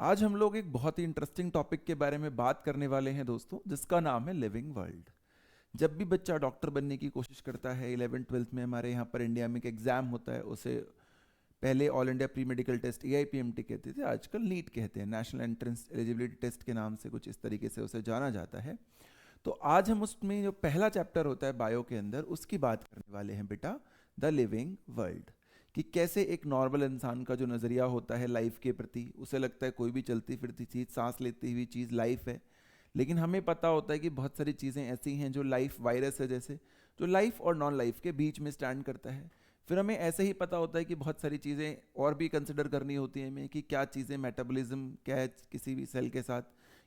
आज हम लोग एक बहुत ही इंटरेस्टिंग टॉपिक के बारे में बात करने वाले हैं दोस्तों, जिसका नाम है लिविंग वर्ल्ड। जब भी बच्चा डॉक्टर बनने की कोशिश करता है, 11th 12th में हमारे यहाँ पर इंडिया में एक एग्ज़ाम होता है, उसे पहले all India pre medical test AIPMT कहते थे, आजकल नीट कहते हैं, नेशनल एंट्रेंस एलिजिबिलिटी टेस्ट के नाम से कुछ इस तरीके से उसे जाना जाता है। तो आज हम उसमें जो पहला चैप्टर होता है बायो के अंदर, उसकी बात करने वाले हैं बेटा, द लिविंग वर्ल्ड। कि कैसे एक नॉर्मल इंसान का जो नज़रिया होता है लाइफ के प्रति, उसे लगता है कोई भी चलती फिरती चीज़, सांस लेती हुई चीज़ लाइफ है। लेकिन हमें पता होता है कि बहुत सारी चीज़ें ऐसी हैं जो लाइफ वायरस है जैसे, जो लाइफ और नॉन लाइफ के बीच में स्टैंड करता है। फिर हमें ऐसे ही पता होता है कि बहुत सारी चीज़ें और भी कंसिडर करनी होती हैं हमें, कि क्या चीज़ें मेटाबॉलिज्म क्या है किसी भी सेल के साथ,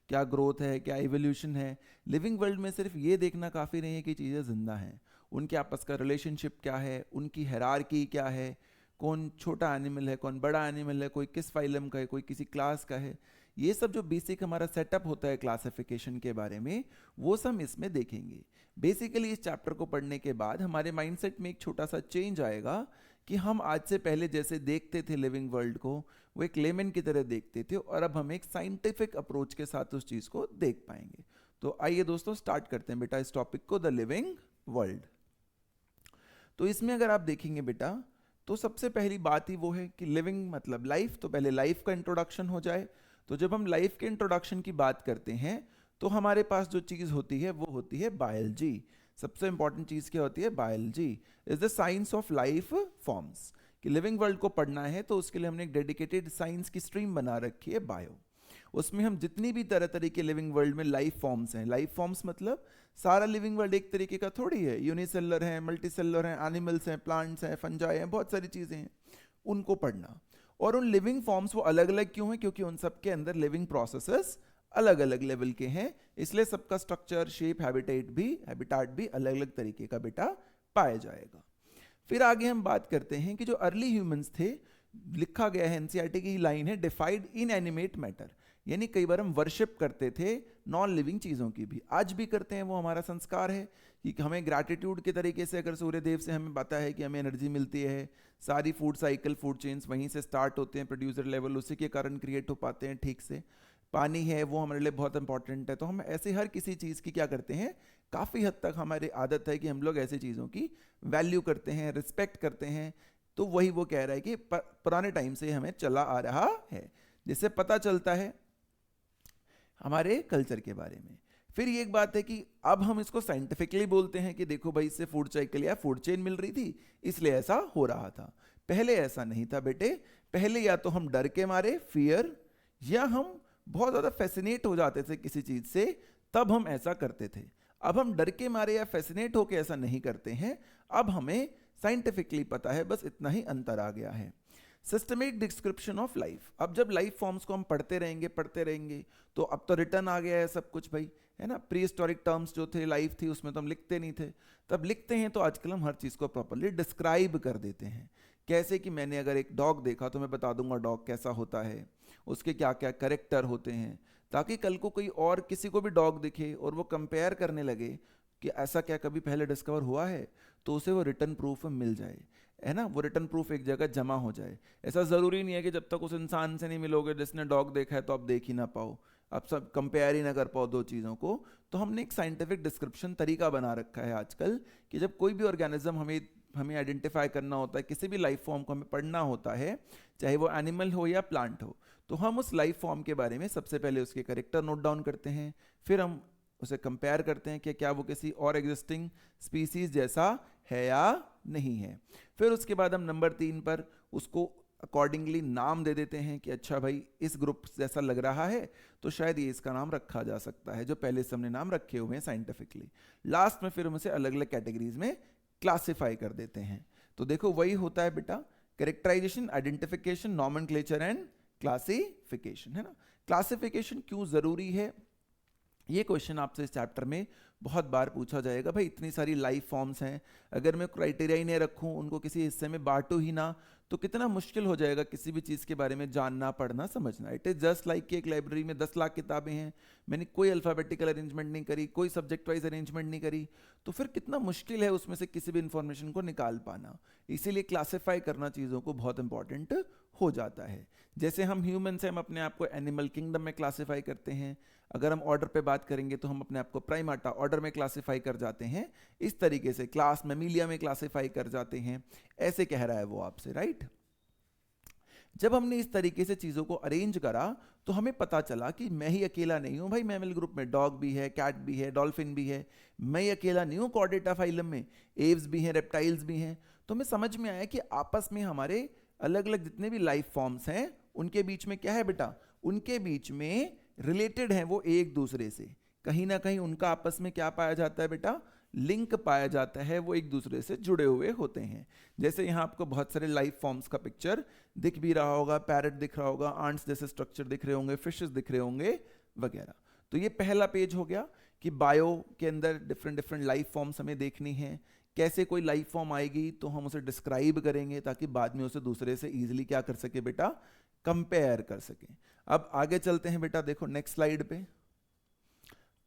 क्या ग्रोथ है, क्या इवोल्यूशन है। लिविंग वर्ल्ड में सिर्फ ये देखना काफ़ी नहीं है कि चीज़ें जिंदा हैं, उनके आपस का रिलेशनशिप क्या है, उनकी हायरार्की क्या है, कौन छोटा एनिमल है, कौन बड़ा एनिमल है, कोई किस फाइलम का है, कोई किसी क्लास का है। ये सब जो बेसिक हमारा सेटअप होता है क्लासिफिकेशन के बारे में, वो सब इसमें देखेंगे। बेसिकली इस चैप्टर को पढ़ने के बाद हमारे माइंडसेट में एक छोटा सा चेंज आएगा कि हम आज से पहले जैसे देखते थे लिविंग वर्ल्ड को, वो एक लेमन की तरह देखते थे, और अब हम एक साइंटिफिक अप्रोच के साथ उस चीज़ को देख पाएंगे। तो आइए दोस्तों स्टार्ट करते हैं बेटा इस टॉपिक को, द लिविंग वर्ल्ड। तो इसमें अगर आप देखेंगे बेटा, तो सबसे पहली बात ही वो है कि लिविंग मतलब लाइफ। तो पहले लाइफ का इंट्रोडक्शन हो जाए। तो जब हम लाइफ के इंट्रोडक्शन की बात करते हैं, तो हमारे पास जो चीज़ होती है वो होती है बायोलॉजी। सबसे इंपॉर्टेंट चीज़ क्या होती है? Biology is the science of life forms. कि लिविंग वर्ल्ड को पढ़ना है तो उसके लिए हमने एक डेडिकेटेड साइंस की स्ट्रीम बना रखी है बायो। उसमें हम जितनी भी तरह तरह के लिविंग वर्ल्ड में लाइफ फॉर्म्स हैं, लाइफ फॉर्म्स मतलब सारा लिविंग वर्ल्ड एक तरीके का थोड़ी है, यूनिसेलुलर है, मल्टीसेलुलर है, एनिमल्स हैं, प्लांट्स हैं, फंजाई हैं, बहुत सारी चीज़ें हैं, उनको पढ़ना। और उन लिविंग फॉर्म्स वो अलग अलग क्यों हैं? क्योंकि उन सब के अंदर लिविंग प्रोसेसेस अलग अलग लेवल के हैं, इसलिए सबका स्ट्रक्चर, शेप, हैबिटाट भी अलग अलग तरीके का बेटा पाया जाएगा। फिर आगे हम बात करते हैं कि जो अर्ली ह्यूमंस थे, लिखा गया है एनसीईआरटी की लाइन है, डिफाइड इन एनिमेट मैटर। यानी कई बार हम वर्शिप करते थे नॉन लिविंग चीज़ों की भी, आज भी करते हैं, वो हमारा संस्कार है कि हमें ग्रैटिट्यूड के तरीके से, अगर सूर्य देव से हमें पता है कि हमें एनर्जी मिलती है, सारी फूड साइकिल, फूड चेन्स वहीं से स्टार्ट होते हैं, प्रोड्यूसर लेवल उसी के कारण क्रिएट हो पाते हैं ठीक से। पानी है वो हमारे लिए बहुत इंपॉर्टेंट है, तो हम ऐसे हर किसी चीज़ की क्या करते हैं, काफ़ी हद तक हमारी आदत है कि हम लोग ऐसी चीज़ों की वैल्यू करते हैं, रिस्पेक्ट करते हैं। तो वही वो कह रहा है कि पुराने टाइम से हमें चला आ रहा है, जिससे पता चलता है हमारे कल्चर के बारे में। फिर ये एक बात है कि अब हम इसको साइंटिफिकली बोलते हैं कि देखो भाई, इससे फूड साइकिल या फूड चेन मिल रही थी, इसलिए ऐसा हो रहा था। पहले ऐसा नहीं था बेटे। पहले या तो हम डर के मारे, फियर, या हम बहुत ज़्यादा फैसिनेट हो जाते थे किसी चीज़ से, तब हम ऐसा करते थे। अब हम डर के मारे या फैसिनेट होकर ऐसा नहीं करते हैं, अब हमें साइंटिफिकली पता है, बस इतना ही अंतर आ गया है। Systematic description of life. अब जब लाइफ फॉर्म्स को हम पढ़ते रहेंगे, तो अब तो रिटर्न आ गया है सब कुछ भाई, है ना। प्री हिस्टोरिक टर्म्स जो थे लाइफ थी, उसमें तो हम लिखते नहीं थे, तब लिखते हैं तो आजकल हम हर चीज़ को प्रॉपरली डिस्क्राइब कर देते हैं। कैसे कि मैंने अगर एक डॉग देखा तो मैं बता दूंगा डॉग कैसा होता है, उसके क्या क्या करेक्टर होते हैं, ताकि कल को कोई और किसी को भी डॉग दिखे और वो कंपेयर करने लगे कि ऐसा क्या कभी पहले डिस्कवर हुआ है, तो उसे वो रिटर्न प्रूफ मिल जाए, है ना। वो रिटर्न प्रूफ एक जगह जमा हो जाए। ऐसा ज़रूरी नहीं है कि जब तक उस इंसान से नहीं मिलोगे जिसने डॉग देखा है तो आप देख ही ना पाओ, आप सब कंपेयर ही ना कर पाओ दो चीज़ों को। तो हमने एक साइंटिफिक डिस्क्रिप्शन तरीका बना रखा है आजकल, कि जब कोई भी ऑर्गेनिज्म हमें हमें आइडेंटिफाई करना होता है, किसी भी लाइफ फॉर्म को हमें पढ़ना होता है, चाहे वो एनिमल हो या प्लांट हो, तो हम उस लाइफ फॉर्म के बारे में सबसे पहले उसके करेक्टर नोट डाउन करते हैं, फिर हम उसे कंपेयर करते हैं कि क्या वो किसी और एग्जिस्टिंग स्पीसीज जैसा है या नहीं है। फिर उसके बाद हम नंबर 3 पर उसको अकॉर्डिंगली नाम दे देते हैं कि अच्छा भाई, इस ग्रुप जैसा लग रहा है तो शायद ये इसका नाम रखा जा सकता है, जो पहले से हमने नाम रखे हुए हैं साइंटिफिकली। लास्ट में फिर हम उसे अलग अलग कैटेगरीज में क्लासिफाई कर देते हैं। तो देखो वही होता है बेटा, characterisation, identification, nomenclature and classification, है ना। क्लासिफिकेशन क्यों जरूरी है, ये क्वेश्चन आपसे इस चैप्टर में बहुत बार पूछा जाएगा। भाई इतनी सारी लाइफ फॉर्म्स हैं, अगर मैं क्राइटेरिया ही नहीं रखूं, उनको किसी हिस्से में बांटूं ही ना, तो कितना मुश्किल हो जाएगा किसी भी चीज़ के बारे में जानना, पढ़ना, समझना। इट इज़ जस्ट लाइक कि एक लाइब्रेरी में 10 लाख किताबें हैं, मैंने कोई अल्फ़ाबेटिकल अरेंजमेंट नहीं करी, कोई सब्जेक्ट वाइज अरेंजमेंट नहीं करी, तो फिर कितना मुश्किल है उसमें से किसी भी इंफॉर्मेशन को निकाल पाना। इसीलिए क्लासीफाई करना चीज़ों को बहुत इंपॉर्टेंट हो जाता है। जैसे हम ह्यूमन से हम अपने आप को एनिमल किंगडम में क्लासीफाई करते हैं, अगर हम ऑर्डर पे बात करेंगे तो हम अपने आप को प्राइमाटा ऑर्डर में क्लासीफाई कर जाते हैं, इस तरीके से क्लास मैमिलिया में क्लासीफाई कर जाते हैं, ऐसे कह रहा है वो आपसे, राइट। जब हमने इस तरीके से चीज़ों को अरेंज करा तो हमें पता चला कि मैं ही अकेला नहीं हूँ भाई, मैमल ग्रुप में डॉग भी है, कैट भी है, डॉल्फिन भी है, मैं ही अकेला नहीं हूँ कॉर्डेटा फाइलम में, एव्स भी हैं, रेप्टाइल्स भी हैं। तो हमें समझ में आया कि आपस में हमारे अलग अलग जितने भी लाइफ फॉर्म्स हैं उनके बीच में क्या है बेटा, उनके बीच में रिलेटेड हैं वो एक दूसरे से, कहीं ना कहीं उनका आपस में क्या पाया जाता है बेटा, लिंक पाया जाता है, वो एक दूसरे से जुड़े हुए होते हैं। जैसे यहाँ आपको बहुत सारे लाइफ फॉर्म्स का पिक्चर दिख भी रहा होगा, पैरट दिख रहा होगा, आंट्स जैसे स्ट्रक्चर दिख रहे होंगे, फिशेस दिख रहे होंगे वगैरह। तो ये पहला पेज हो गया कि बायो के अंदर डिफरेंट डिफरेंट लाइफ फॉर्म्स हमें देखनी है, कैसे कोई लाइफ फॉर्म आएगी तो हम उसे डिस्क्राइब करेंगे ताकि बाद में उसे दूसरे से इजीली क्या कर सके बेटा, कंपेयर कर सके। अब आगे चलते हैं बेटा, देखो नेक्स्ट स्लाइड पे,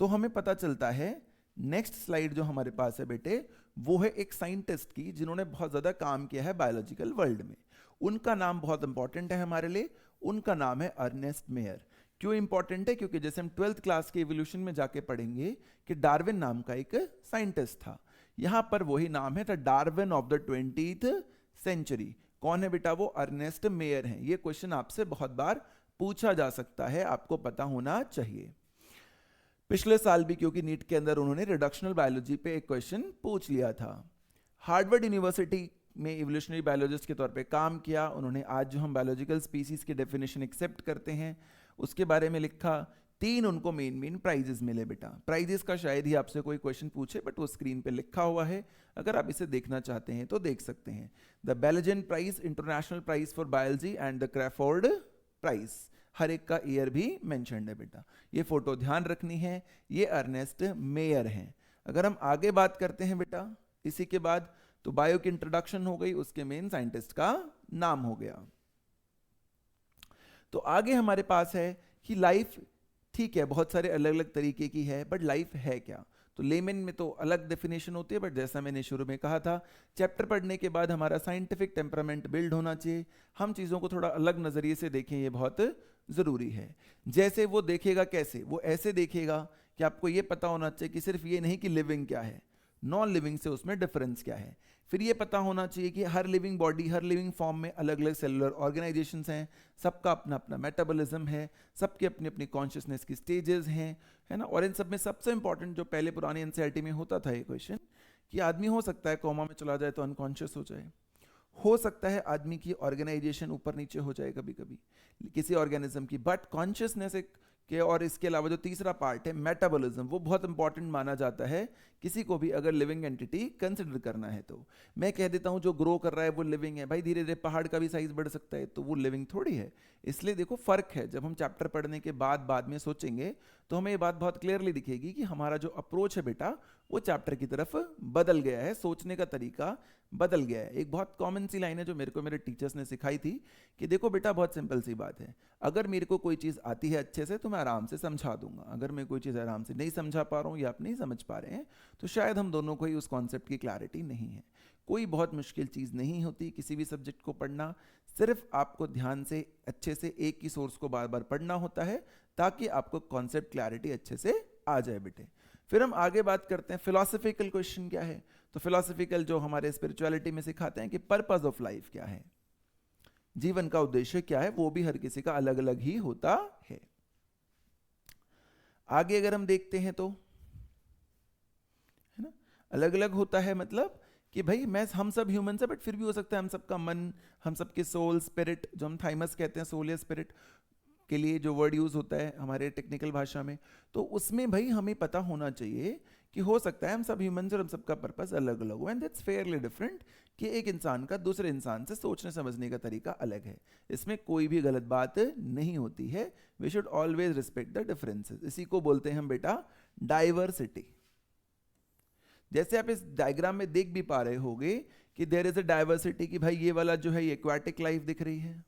तो हमें पता चलता है नेक्स्ट स्लाइड जो हमारे पास है बेटे, वो है एक साइंटिस्ट की जिन्होंने बहुत ज्यादा काम किया है बायोलॉजिकल वर्ल्ड में। उनका नाम बहुत इंपॉर्टेंट है हमारे लिए, उनका नाम है अर्नेस्ट मेयर। क्यों इंपॉर्टेंट है, क्योंकि जैसे हम 12th क्लास के इवोल्यूशन में जाके पढ़ेंगे कि डार्विन नाम का एक साइंटिस्ट था, यहां पर वही नाम है, the Darwin of the 20th century. कौन है बेटा, वो अर्नेस्ट मेयर हैं। ये क्वेश्चन आपसे बहुत बार पूछा जा सकता है, आपको पता होना चाहिए। पिछले साल भी क्योंकि नीट के अंदर उन्होंने रिडक्शनल बायोलॉजी पे एक क्वेश्चन पूछ लिया था। हार्वर्ड यूनिवर्सिटी में इवोल्यूशनरी बायोलॉजिस्ट के तौर पे काम किया उन्होंने। आज जो हम बायोलॉजिकल स्पीसीज की डेफिनेशन एक्सेप्ट करते हैं उसके बारे में लिखा। 3 उनको मेन प्राइजेस मिले बेटा। प्राइजेस का शायद ही आपसे कोई क्वेश्चन पूछे, बट वो स्क्रीन पे लिखा हुआ है, अगर आप इसे देखना चाहते हैं तो देख सकते हैं। The Balzan prize, international prize for biology and the Crafoord prize, हर एक का ईयर भी मेंशन्ड है बेटा। ये फोटो ध्यान रखनी है, ये अर्नेस्ट मेयर हैं। अगर हम आगे बात करते हैं बेटा इसी के बाद, तो बायो की इंट्रोडक्शन हो गई, उसके मेन साइंटिस्ट का नाम हो गया। तो आगे हमारे पास है कि लाइफ, ठीक है बहुत सारे अलग अलग तरीके की है, बट लाइफ है क्या। तो लेमन में तो अलग डेफिनेशन होती है, बट जैसा मैंने शुरू में कहा था, चैप्टर पढ़ने के बाद हमारा साइंटिफिक टेम्परामेंट बिल्ड होना चाहिए, हम चीज़ों को थोड़ा अलग नज़रिए से देखें, ये बहुत ज़रूरी है। जैसे वो देखेगा कैसे, वो ऐसे देखेगा कि आपको ये पता होना चाहिए कि सिर्फ ये नहीं कि लिविंग क्या है, नॉन लिविंग से उसमें डिफरेंस क्या है। फिर ये पता होना चाहिए कि हर लिविंग बॉडी, हर लिविंग फॉर्म में अलग अलग सेलुलर ऑर्गेनाइजेशंस हैं, सबका अपना अपना मेटाबॉलिज्म है, सबके अपनी अपनी कॉन्शियसनेस की स्टेजेस हैं, है ना। और इन सब में सबसे इंपॉर्टेंट जो पहले पुरानी एनसीईआरटी में होता था ये क्वेश्चन, कि आदमी हो सकता है कोमा में चला जाए तो अनकॉन्शियस हो जाए, हो सकता है आदमी की ऑर्गेनाइजेशन ऊपर नीचे हो जाए कभी कभी किसी ऑर्गेनिज्म की, बट कॉन्शियसनेस एक के, और इसके अलावा जो तीसरा पार्ट है मेटाबॉलिज्म, वो बहुत इंपॉर्टेंट माना जाता है किसी को भी अगर लिविंग एंटिटी कंसिडर करना है। तो मैं कह देता हूं जो ग्रो कर रहा है वो लिविंग है, भाई धीरे धीरे पहाड़ का भी साइज बढ़ सकता है, तो वो लिविंग थोड़ी है। इसलिए देखो फर्क है, जब हम चैप्टर पढ़ने के बाद में सोचेंगे तो हमें ये बात बहुत क्लियरली दिखेगी कि हमारा जो अप्रोच है बेटा वो चैप्टर की तरफ बदल गया है, सोचने का तरीका बदल गया है। एक बहुत कॉमन सी लाइन है जो मेरे को मेरे टीचर्स ने सिखाई थी कि देखो बेटा बहुत सिंपल सी बात है, अगर मेरे को कोई चीज़ आती है अच्छे से तो मैं आराम से समझा दूंगा, अगर मैं कोई चीज़ आराम से नहीं समझा पा रहा हूँ या आप नहीं समझ पा रहे हैं तो शायद हम दोनों को ही उस कॉन्सेप्ट की क्लैरिटी नहीं है। कोई बहुत मुश्किल चीज़ नहीं होती किसी भी सब्जेक्ट को पढ़ना, सिर्फ आपको ध्यान से अच्छे से एक ही सोर्स को बार बार पढ़ना होता है ताकि आपको कॉन्सेप्ट क्लैरिटी अच्छे से आ जाए बेटे। फिर हम आगे बात करते हैं फिलोसफिकल क्वेश्चन क्या है। तो फिलोसफिकल जो हमारे स्पिरिचुअलिटी में सिखाते हैं कि पर्पस ऑफ लाइफ क्या है, जीवन का उद्देश्य क्या है, वो भी हर किसी का अलग अलग ही होता है। आगे अगर हम देखते हैं तो है ना, अलग अलग होता है, मतलब कि भाई हम सब ह्यूमन है, बट फिर भी हो सकता है हम सबका मन, हम सबके सोल, स्पिरिट, जो हम थाइमस कहते हैं सोल या स्पिरिट के लिए जो वर्ड यूज होता है हमारे टेक्निकल भाषा में, तो उसमें भाई हमें पता होना चाहिए कि हो सकता है हम सब ह्यूमंस और हम सबका पर्पस अलग अलग हो, एंड दैट्स फेयरली डिफरेंट, कि एक इंसान का दूसरे इंसान से सोचने समझने का तरीका अलग है, इसमें कोई भी गलत बात नहीं होती है। We should always respect the differences, इसी को बोलते हैं हम बेटा डाइवर्सिटी। जैसे आप इस डायग्राम में देख भी पा रहे होंगे कि देयर इज अ डाइवर्सिटी, कि भाई ये वाला जो है ये एक्वाटिक लाइफ दिख रही है,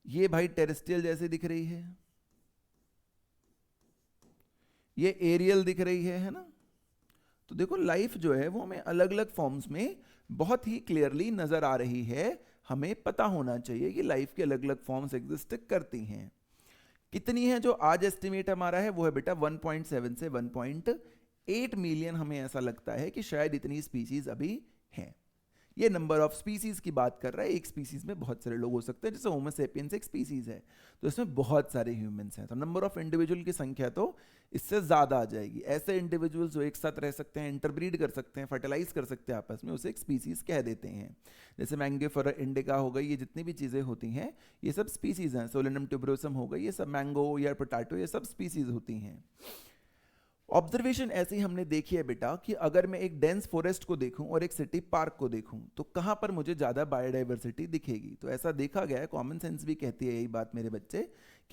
ये भाई टेरेस्ट्रियल जैसे दिख रही है, ये एरियल दिख रही है ना। तो देखो लाइफ जो है वो हमें अलग अलग फॉर्म्स में बहुत ही क्लियरली नजर आ रही है। हमें पता होना चाहिए कि लाइफ के अलग अलग फॉर्म्स एग्जिस्ट करती हैं। कितनी है जो आज एस्टिमेट हमारा है वो है बेटा 1.7 से 1.8 मिलियन। हमें ऐसा लगता है कि शायद इतनी स्पीसीज अभी हैं। ये नंबर ऑफ स्पीसीज की बात कर रहा है। एक स्पीसीज में बहुत सारे लोग हो सकते हैं, जैसे होमो सेपियंस एक स्पीसीज है तो इसमें बहुत सारे ह्यूमंस हैं, तो नंबर ऑफ इंडिविजुअल की संख्या तो इससे ज्यादा आ जाएगी। ऐसे इंडिविजुअल्स जो एक साथ रह सकते हैं, इंटरब्रीड कर सकते हैं, फर्टिलाइज कर सकते हैं आपस में, उसे एक स्पीसीज कह देते हैं। जैसे मैंगोफेरा इंडिका हो गई, ये जितनी भी चीजें होती हैं ये सब स्पीसीज हैं। सोलेनम ट्यूबरोसम हो गई, ये सब मैंगो या पोटैटो, ये सब स्पीसीज होती हैं। ऑब्जर्वेशन ऐसे ही हमने देखी है बेटा कि अगर मैं एक डेंस फॉरेस्ट को देखूं और एक सिटी पार्क को देखूं तो कहां पर मुझे ज्यादा बायोडाइवर्सिटी दिखेगी। तो ऐसा देखा गया है, कॉमन सेंस भी कहती है यही बात मेरे बच्चे,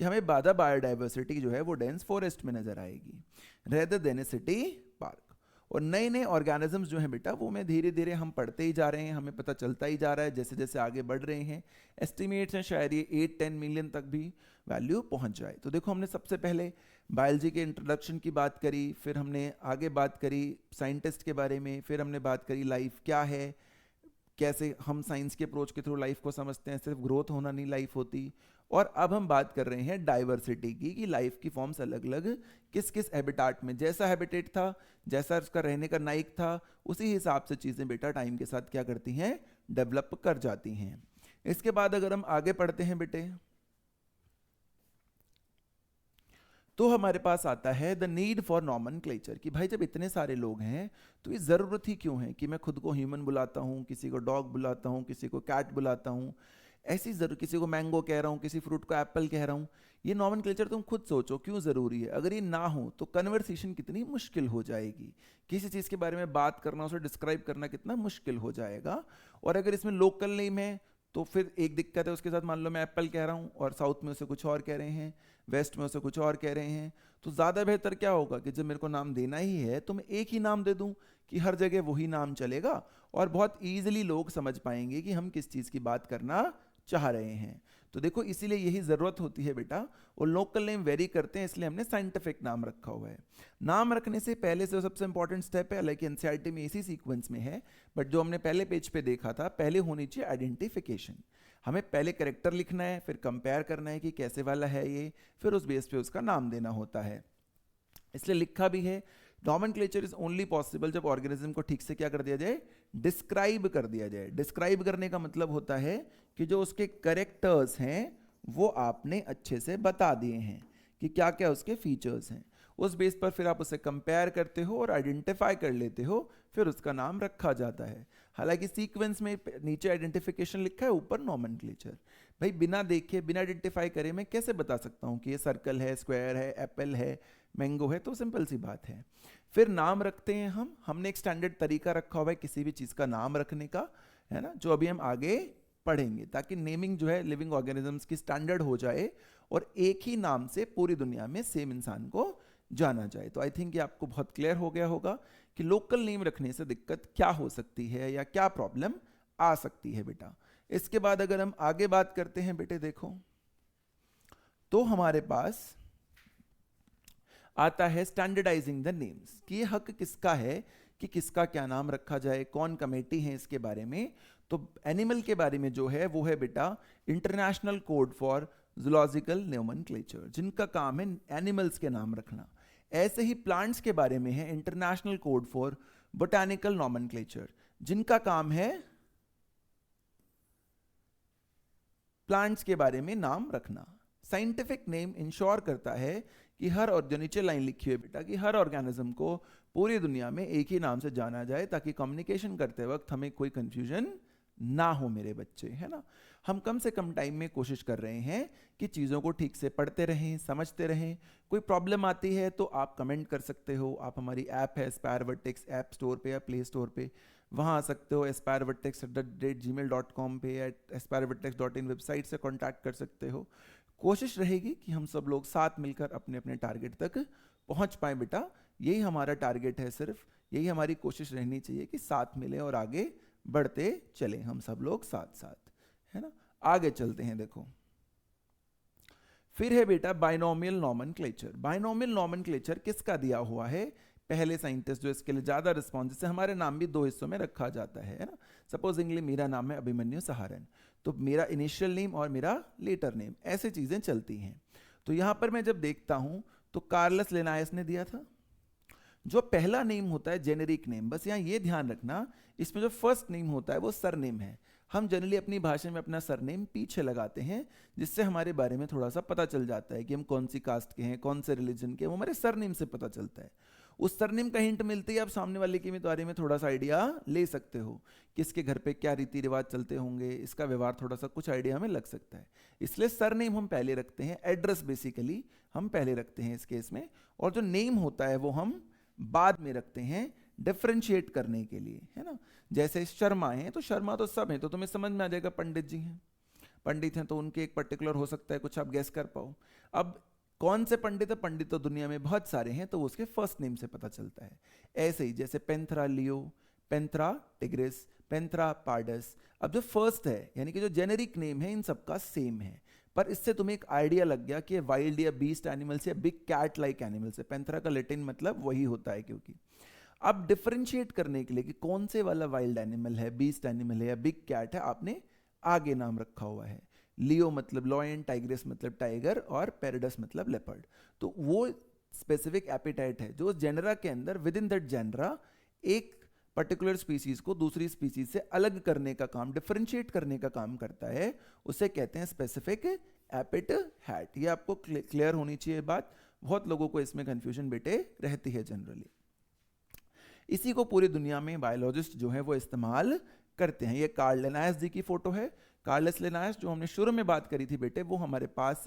कि हमें ज्यादा बायोडाइवर्सिटी जो है वो डेंस फॉरेस्ट में नजर आएगी रेदर देन ए सिटी पार्क। और नए नए ऑर्गेनिजम्स जो हैं बेटा वो में धीरे धीरे हम पढ़ते ही जा रहे हैं, हमें पता चलता ही जा रहा है जैसे जैसे आगे बढ़ रहे हैं। एस्टिमेट्स हैं शायद ये 8-10 मिलियन तक भी वैल्यू पहुंच जाए। तो देखो हमने सबसे पहले बायोलॉजी के इंट्रोडक्शन की बात करी, फिर हमने आगे बात करी साइंटिस्ट के बारे में, फिर हमने बात करी लाइफ क्या है, कैसे हम साइंस के अप्रोच के थ्रू लाइफ को समझते हैं, सिर्फ ग्रोथ होना नहीं लाइफ होती। और अब हम बात कर रहे हैं डाइवर्सिटी की, कि लाइफ की फॉर्म्स अलग अलग किस किस हैबिटेट में, जैसा हैबिटेट था, जैसा उसका रहने का नाइक था, उसी हिसाब से चीज़ें बेटा टाइम के साथ क्या करती हैं, डेवलप कर जाती हैं। इसके बाद अगर हम आगे पढ़ते हैं बेटे तो हमारे पास आता है द नीड फॉर नॉमेनक्लेचर, कि भाई जब इतने सारे लोग हैं तो ये ज़रूरत ही क्यों है कि मैं खुद को ह्यूमन बुलाता हूँ, किसी को डॉग बुलाता हूँ, किसी को कैट बुलाता हूँ, ऐसी जरूर किसी को मैंगो कह रहा हूँ, किसी फ्रूट को एप्पल कह रहा हूँ। ये नॉमेनक्लेचर तुम खुद सोचो क्यों ज़रूरी है। अगर ये ना हो तो कन्वर्सेशन कितनी मुश्किल हो जाएगी, किसी चीज़ के बारे में बात करना, उसे डिस्क्राइब करना कितना मुश्किल हो जाएगा। और अगर इसमें लोकल नेम है तो फिर एक दिक्कत है उसके साथ, मान लो मैं एप्पल कह रहा हूँ और साउथ में उसे कुछ और कह रहे हैं, वेस्ट में उसे कुछ और कह रहे हैं, तो ज़्यादा बेहतर क्या होगा कि जब मेरे को नाम देना ही है तो मैं एक ही नाम दे दूं कि हर जगह वही नाम चलेगा और बहुत ईजिली लोग समझ पाएंगे कि हम किस चीज़ की बात करना चाह रहे हैं। तो देखो इसीलिए यही ज़रूरत होती है बेटा, और लोकल नेम वेरी करते हैं इसलिए हमने साइंटिफिक नाम रखा हुआ है। नाम रखने से पहले से सबसे इंपॉर्टेंट स्टेप है, हालांकि एनसीईआरटी में इसी सीक्वेंस में है, बट जो हमने पहले पेज पे देखा था, पहले होनी चाहिए आइडेंटिफिकेशन। हमें पहले कैरेक्टर लिखना है, फिर कंपेयर करना है कि कैसे वाला है ये, फिर उस बेस पे उसका नाम देना होता है। इसलिए लिखा भी है नॉमेनक्लेचर इज ओनली पॉसिबल जब ऑर्गेनिज्म को ठीक से क्या कर दिया जाए, डिस्क्राइब कर दिया जाए। डिस्क्राइब करने का मतलब होता है कि जो उसके कैरेक्टर्स हैं वो आपने अच्छे से बता दिए हैं कि क्या क्या उसके फीचर्स हैं। उस बेस पर फिर आप उसे कंपेयर करते हो और आइडेंटिफाई कर लेते हो, फिर उसका नाम रखा जाता है। हालांकि सीक्वेंस में नीचे आइडेंटिफिकेशन लिखा है, ऊपर नॉमेनक्लेचर। भाई बिना देखे बिना आइडेंटिफाई करे मैं कैसे बता सकता हूँ कि ये सर्कल है, स्क्वायर है, एप्पल है, मैंगो है, तो सिंपल सी बात है। फिर नाम रखते हैं हमने एक स्टैंडर्ड तरीका रखा हुआ है किसी भी चीज़ का नाम रखने का, है ना, जो अभी हम आगे पढ़ेंगे, ताकि नेमिंग जो है लिविंग ऑर्गेनिजम्स की स्टैंडर्ड हो जाए और एक ही नाम से पूरी दुनिया में सेम इंसान को जाना जाए। तो आई थिंक ये आपको बहुत क्लियर हो गया होगा कि लोकल नेम रखने से दिक्कत क्या हो सकती है या क्या प्रॉब्लम आ सकती है बेटा। इसके बाद अगर हम आगे बात करते हैं बेटे, देखो तो हमारे पास आता है स्टैंडर्डाइजिंग द नेम्स, कि ये हक किसका है कि किसका क्या नाम रखा जाए, कौन कमेटी है इसके बारे में। तो एनिमल के बारे में जो है वो है बेटा international code for zoological nomenclature, जिनका काम है एनिमल्स के नाम रखना। ऐसे ही प्लांट्स के बारे में है international code for botanical nomenclature, जिनका काम है प्लांट्स के बारे में नाम रखना। साइंटिफिक नेम इंश्योर करता है कि हर, और जो नीचे लाइन लिखी हुई है बेटा, कि हर ऑर्गेनिज्म को पूरी दुनिया में एक ही नाम से जाना जाए, ताकि कम्युनिकेशन करते वक्त हमें कोई कंफ्यूजन ना हो मेरे बच्चे, है ना। हम कम से कम टाइम में कोशिश कर रहे हैं कि चीज़ों को ठीक से पढ़ते रहें, समझते रहें। कोई प्रॉब्लम आती है तो आप कमेंट कर सकते हो, आप हमारी ऐप है एस्पायर वर्टेक्स ऐप स्टोर पे या प्ले स्टोर पे, वहाँ आ सकते हो। aspirevvertex@gmail.com पे या aspirevvertex.in वेबसाइट से कांटेक्ट कर सकते हो। कोशिश रहेगी कि हम सब लोग साथ मिलकर अपने अपने टारगेट तक पहुँच पाएँ बेटा। यही हमारा टारगेट है, सिर्फ यही हमारी कोशिश रहनी चाहिए कि साथ मिलें और आगे बढ़ते चले हम सब लोग साथ साथ, है ना। आगे चलते हैं, देखो फिर है बेटा बाइनोमियल नॉमेनक्लेचर। बाइनोमियल नॉमेनक्लेचर किसका दिया हुआ है? पहले साइंटिस्ट जो इसके लिए ज्यादा रिस्पॉन्स, जैसे हमारे नाम भी दो हिस्सों में रखा जाता है ना। सपोजिंगली मेरा नाम है अभिमन्यु सहारन, तो मेरा इनिशियल नेम और मेरा लेटर नेम, ऐसे चीजें चलती हैं। तो यहां पर मैं जब देखता हूं तो कार्लस लिनायस ने दिया था। जो पहला नेम होता है जेनेरिक नेम, बस यहाँ ये ध्यान रखना, इसमें जो फर्स्ट नेम होता है वो सरनेम है। हम जनरली अपनी भाषा में अपना सरनेम पीछे लगाते हैं, जिससे हमारे बारे में थोड़ा सा पता चल जाता है कि हम कौन सी कास्ट के हैं, कौन से रिलीजन के हैं, वो हमारे सरनेम से पता चलता है। उस सरनेम का हिंट मिलते ही आप सामने वाले के बारे में थोड़ा सा आइडिया ले सकते हो, किसके घर पे क्या रीति रिवाज चलते होंगे, इसका व्यवहार थोड़ा सा कुछ आइडिया हमें लग सकता है। इसलिए सरनेम हम पहले रखते हैं, एड्रेस बेसिकली हम पहले रखते हैं इस केस में, और जो नेम होता है वो हम बाद में रखते हैं डिफरेंशिएट करने के लिए, है ना। जैसे शर्मा है तो शर्मा तो सब है, तो तुम्हें समझ में आ जाएगा पंडित जी हैं, पंडित हैं तो उनके एक पर्टिकुलर हो सकता है कुछ आप गेस कर पाओ। अब कौन से पंडित है? पंडित तो दुनिया में बहुत सारे हैं, तो वो उसके फर्स्ट नेम से पता चलता है। ऐसे ही जैसे पेंथरा लियो, पेंथरा टिग्रिस, पेंथरा पार्डस। अब जो फर्स्ट है यानी कि जो जेनेरिक नेम है इन सबका सेम है, पर इससे तुम्हें एक आइडिया लग गया कि वाइल्ड या बीस्ट एनिमल्स या बिग कैट लाइक एनिमल्स है। पेंथरा का लैटिन मतलब वही होता है, क्योंकि अब डिफरेंशिएट करने के लिए कि कौन से वाला वाइल्ड एनिमल है, बीस्ट एनिमल है या बिग कैट है, आपने आगे नाम रखा हुआ है। लियो मतलब लॉयन, टाइग्रेस मतलब टाइगर, और पेरिडस मतलब लेपर्ड। तो वो स्पेसिफिक एपिटाइट है जो जेनरा के अंदर, विद इन दैट जेनरा, एक पर्टिकुलर स्पीसीज को दूसरी स्पीसीज से अलग करने का काम, डिफरेंशिएट करने का काम करता है। उसे कहते हैं स्पेसिफिक एपिटैट। ये आपको क्लियर होनी चाहिए बात, बहुत लोगों को इसमें कंफ्यूजन बेटे रहती है जनरली। इसी को पूरी दुनिया में बायोलॉजिस्ट जो है वो इस्तेमाल करते हैं। ये कार्ल लिनायस जी की फोटो है। कार्लस लिनायस जो हमने शुरू में बात करी थी बेटे, वो हमारे पास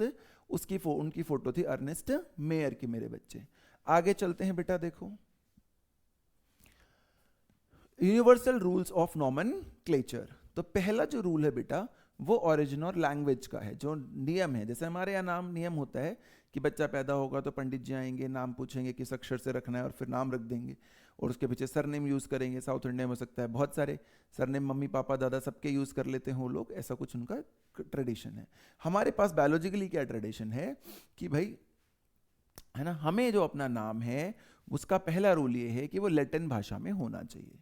उनकी फोटो थी अर्नेस्ट मेयर की, मेरे बच्चे। आगे चलते हैं बेटा, देखो यूनिवर्सल रूल्स ऑफ नॉमेनक्लेचर। तो पहला जो रूल है बेटा वो ओरिजिन और लैंग्वेज का है, जो नियम है। जैसे हमारे यहाँ नाम नियम होता है कि बच्चा पैदा होगा तो पंडित जी आएंगे, नाम पूछेंगे किस अक्षर से रखना है और फिर नाम रख देंगे, और उसके पीछे सरनेम यूज करेंगे। साउथ इंडिया में हो सकता है बहुत सारे सरनेम मम्मी पापा दादा सबके यूज कर लेते हैं वो लोग, ऐसा कुछ उनका ट्रेडिशन है। हमारे पास बायोलॉजिकली क्या ट्रेडिशन है कि भाई, है ना, हमें जो अपना नाम है उसका पहला रूल ये है कि वो लैटिन भाषा में होना चाहिए।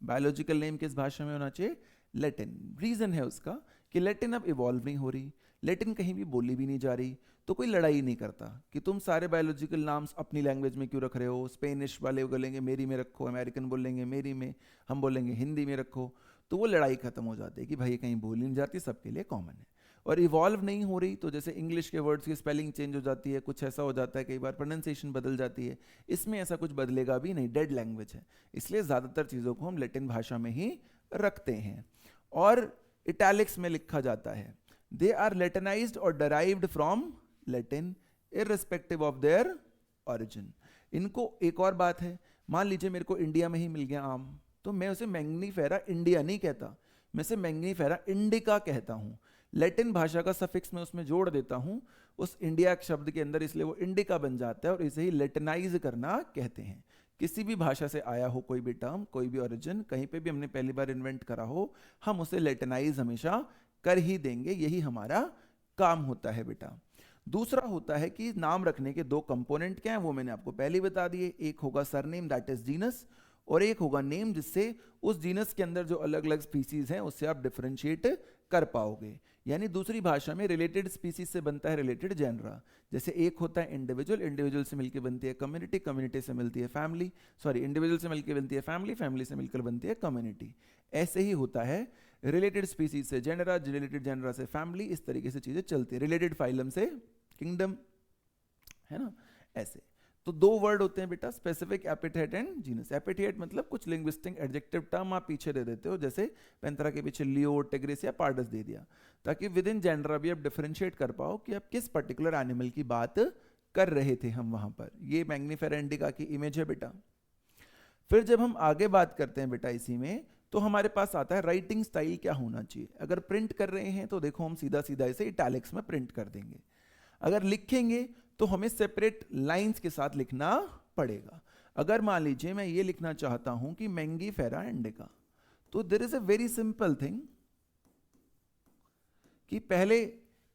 बायोलॉजिकल नेम किस भाषा में होना चाहिए? लैटिन। रीजन है उसका कि लैटिन अब इवॉल्व नहीं हो रही, लैटिन कहीं भी बोली भी नहीं जा रही, तो कोई लड़ाई नहीं करता कि तुम सारे बायोलॉजिकल नाम्स अपनी लैंग्वेज में क्यों रख रहे हो। स्पेनिश वाले बोलेंगे मेरी में रखो, अमेरिकन बोलेंगे मेरी में, हम बोलेंगे हिंदी में रखो, तो वो लड़ाई खत्म हो जाती है कि भाई कहीं बोली नहीं जाती, सबके लिए कॉमन है। और इवॉल्व नहीं हो रही, तो जैसे इंग्लिश के वर्ड्स की स्पेलिंग चेंज हो जाती है, कुछ ऐसा हो जाता है, कई बार प्रोनाउंसिएशन बदल जाती है। इसमें ऐसा कुछ बदलेगा भी नहीं, डेड लैंग्वेज है, इसलिए ज़्यादातर चीज़ों को हम लैटिन भाषा में ही रखते हैं। और इटैलिक्स में लिखा जाता है, दे आर लैटिनाइज्ड और derived from Latin irrespective of their origin. इनको एक और बात है, मान लीजिए मेरे को इंडिया में ही मिल गया आम, तो मैं उसे मैंगनीफेरा इंडिया नहीं कहता, मैं उसे मैंगनीफेरा इंडिका कहता हूँ। लैटिन भाषा का सफिक्स मैं उसमें जोड़ देता हूँ उस इंडिया शब्द के अंदर, इसलिए वो इंडिका बन जाता है, और इसे ही लैटिनाइज करना कहते हैं। किसी भी भाषा से आया हो कोई भी टर्म, कोई भी ओरिजिन, कहीं पे भी हमने पहली बार इन्वेंट करा हो, हम उसे लैटिनाइज हमेशा कर ही देंगे, यही हमारा काम होता है बेटा। दूसरा होता है कि नाम रखने के दो कंपोनेंट क्या हैं, वो मैंने आपको पहले बता दिए। एक होगा सरनेम, दैट इज जीनस, और एक होगा नेम, जिससे उस जीनस के अंदर जो अलग अलग स्पीसीज हैं उससे आप डिफरेंशिएट कर पाओगे। यानी दूसरी भाषा में रिलेटेड स्पीसीज से बनता है रिलेटेड जेनरा। जैसे एक होता है इंडिविजुअल, इंडिविजुअल से मिलकर बनती है कम्युनिटी, कम्युनिटी से मिलती है फैमिली, सॉरी इंडिविजुअल से मिलकर बनती है फैमिली, फैमिली से मिलकर बनती है कम्युनिटी। ऐसे ही होता है रिलेटेड स्पीसीज से जेनरा, रिलेटेड जेनरा से फैमिली, इस तरीके से चीजें चलती है। रिलेटेड फाइलम से किंगडम, है ना, ऐसे। तो दो वर्ड होते हैं बेटा, specific epithet and genus. Epithet मतलब कुछ लिंग्विस्टिक एडजेक्टिव टर्म आप पीछे दे देते हो, जैसे पेंथरा के पीछे लियो, टिग्रिस या पार्डस दे दिया, ताकि विद इन जेनरा भी आप डिफरेंशिएट कर पाओ कि आप किस पर्टिकुलर एनिमल की बात कर रहे थे हम वहां पर। ये मैग्नीफेरा इंडिका की इमेज है बेटा। फिर जब हम आगे बात करते हैं बेटा इसी में, तो हमारे पास आता है राइटिंग स्टाइल क्या होना चाहिए। अगर प्रिंट कर रहे हैं तो देखो हम सीधा सीधा इसे इटैलिक्स में प्रिंट कर देंगे। अगर लिखेंगे तो हमें सेपरेट लाइंस के साथ लिखना पड़ेगा। अगर मान लीजिए मैं ये लिखना चाहता हूं कि मैंगीफेरा इंडिका, तो there is a very simple thing कि पहले